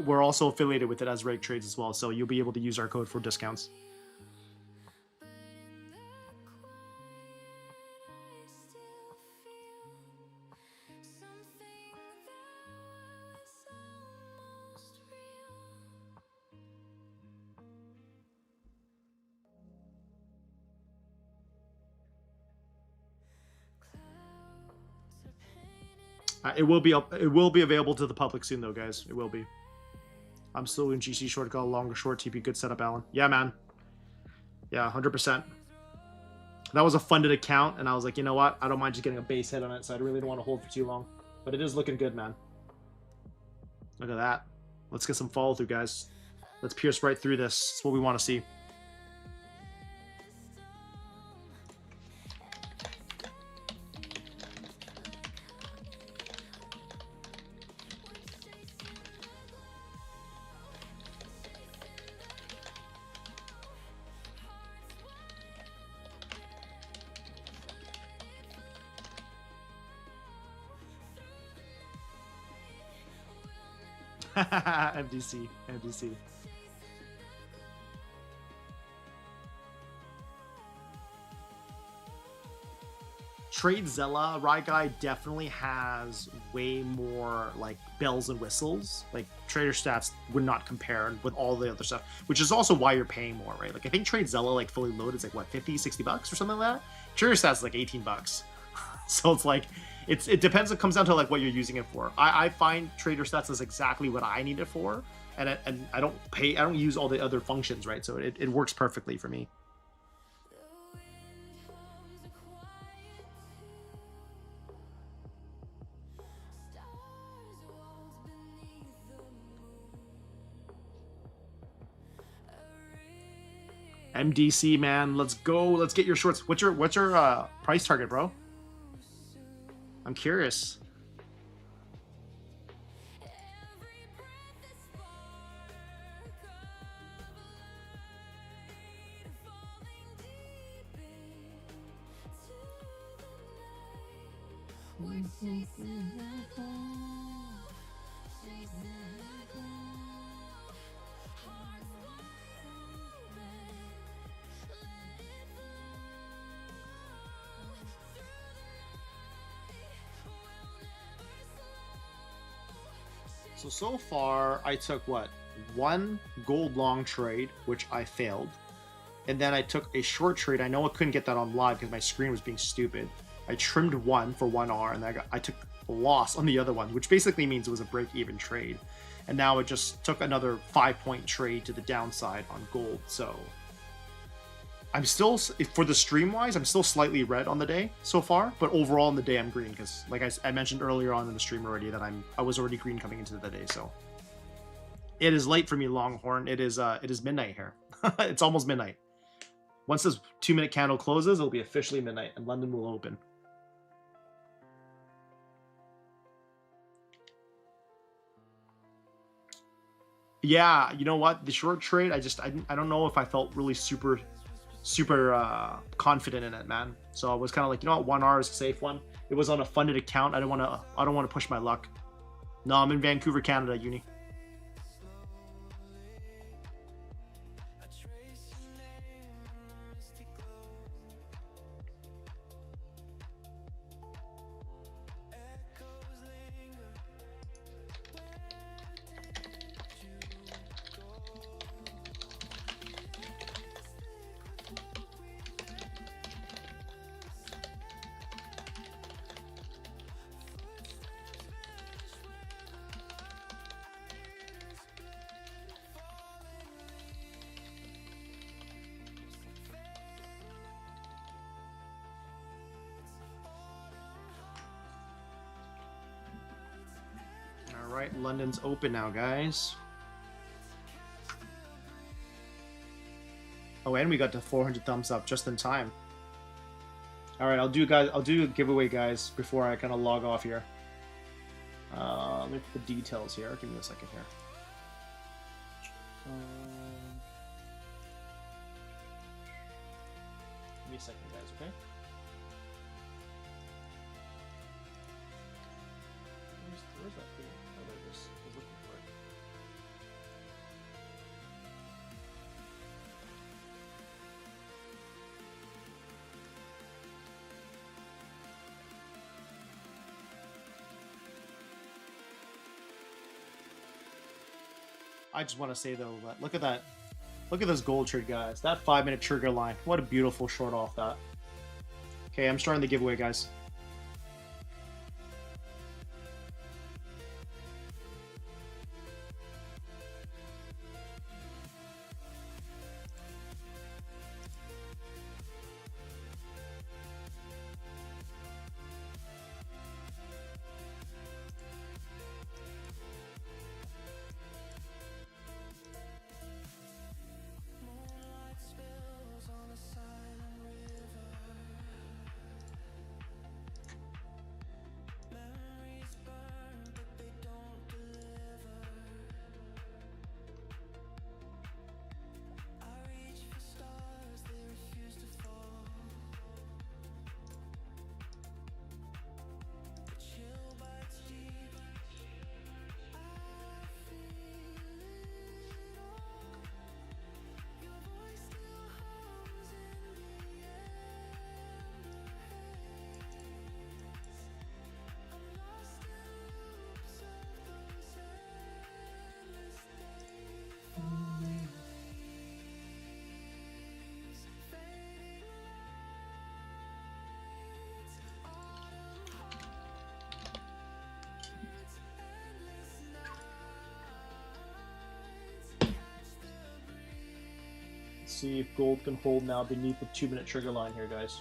we're also affiliated with it as Reg Trades as well, so you'll be able to use our code for discounts. It will be available to the public soon, though, guys. It will be. I'm still in GC short, got a longer short TP. Good setup, Alan. Yeah, man. Yeah, 100%. That was a funded account, and I was like, you know what? I don't mind just getting a base hit on it, so I really don't want to hold for too long. But it is looking good, man. Look at that. Let's get some follow through, guys. Let's pierce right through this. It's what we want to see. MDC, MDC. TradeZilla, Rye Guy definitely has way more like bells and whistles. Like Trader Stats would not compare with all the other stuff, which is also why you're paying more, right? Like I think TradeZilla like fully loaded is like what, 50, 60 bucks or something like that. Trader Stats is like 18 bucks. So it's like it depends. It comes down to like what you're using it for. I find Trader Stats is exactly what I need it for, and I don't use all the other functions, right? So it works perfectly for me. MDC, man, let's go. Let's get your shorts. What's your price target, bro? I'm curious. So far, I took what? One gold long trade, which I failed. And then I took a short trade. I know I couldn't get that on live because my screen was being stupid. I trimmed one for 1R, and I took a loss on the other one, which basically means it was a break-even trade. And now it just took another 5-point trade to the downside on gold. So I'm still, for the stream-wise, I'm still slightly red on the day so far, but overall in the day I'm green because, like I mentioned earlier on in the stream already, that I was already green coming into the day. So it is late for me, Longhorn. It is midnight here. It's almost midnight. Once this 2-minute candle closes, it'll be officially midnight, and London will open. Yeah, you know what? The short trade, I don't know if I felt really super confident in it, man. So I was kind of like, you know what, 1R is a safe one. It was on a funded account. I don't want to push my luck. No, I'm in Vancouver, Canada, uni. All right, London's open now, guys. Oh, and we got the 400 thumbs up just in time. All right, I'll do a giveaway, guys, before I kind of log off here. Let me put the details here. Give me a second here. Give me a second, guys, okay? Where's that thing? Oh, there it is. I was looking for it. I just want to say though, look at that. Look at this gold trade, guys. That 5-minute trigger line. What a beautiful short off that. Okay, I'm starting the giveaway, guys. see if gold can hold now beneath the 2-minute trigger line here, guys.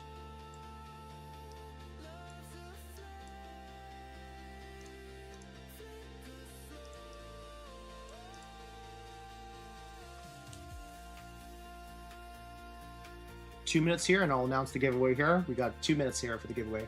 Two minutes here, and I'll announce the giveaway here. We got 2 minutes here for the giveaway.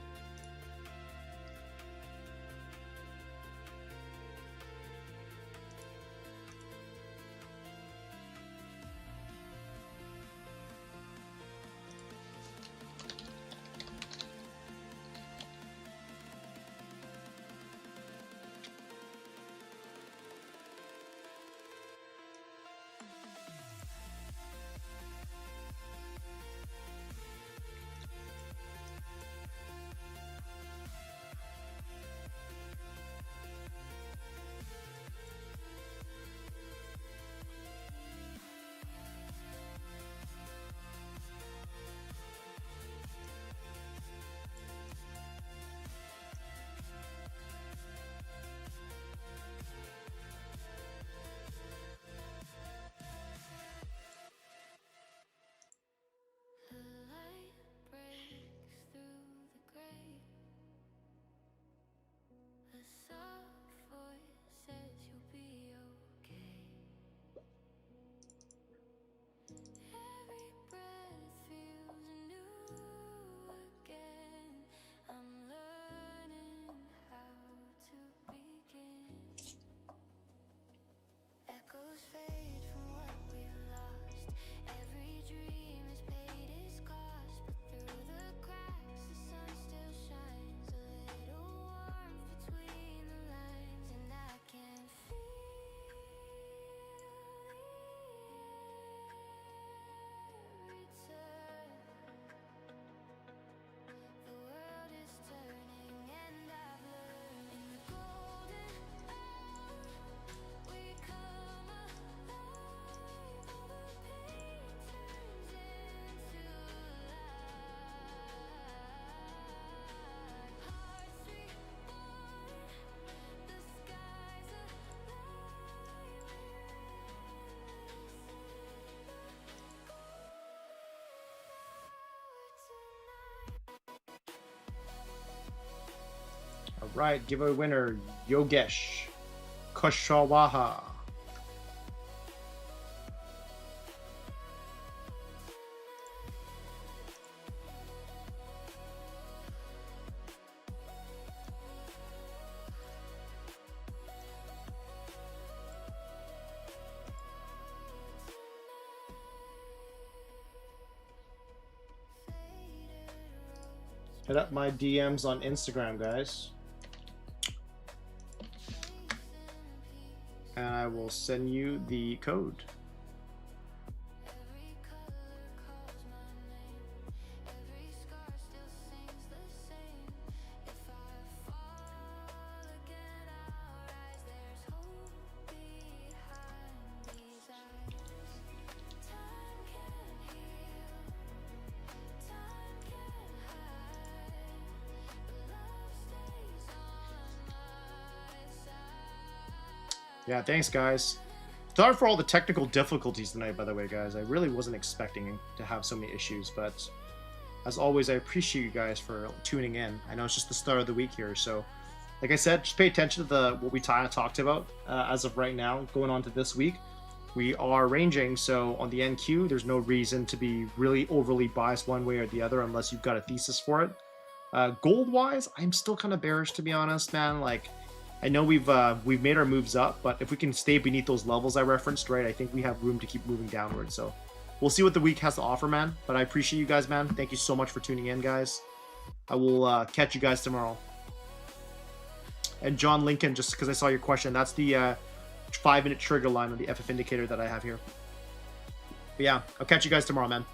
All right, giveaway winner, Yogesh Kushawaha. Hit up my DMs on Instagram, guys. And I will send you the code. Yeah, thanks, guys. Sorry for all the technical difficulties tonight, by the way, guys. I really wasn't expecting to have so many issues, but as always, I appreciate you guys for tuning in. I know it's just the start of the week here, so like I said, just pay attention to what we talked about as of right now, going on to this week. We are ranging, so on the NQ, there's no reason to be really overly biased one way or the other unless you've got a thesis for it. Gold-wise, I'm still kind of bearish, to be honest, man. Like, I know we've made our moves up, but if we can stay beneath those levels I referenced, right, I think we have room to keep moving downward. So we'll see what the week has to offer, man. But I appreciate you guys, man. Thank you so much for tuning in, guys. I will catch you guys tomorrow. And John Lincoln, just because I saw your question, that's the 5-minute trigger line on the FF indicator that I have here. But yeah, I'll catch you guys tomorrow, man.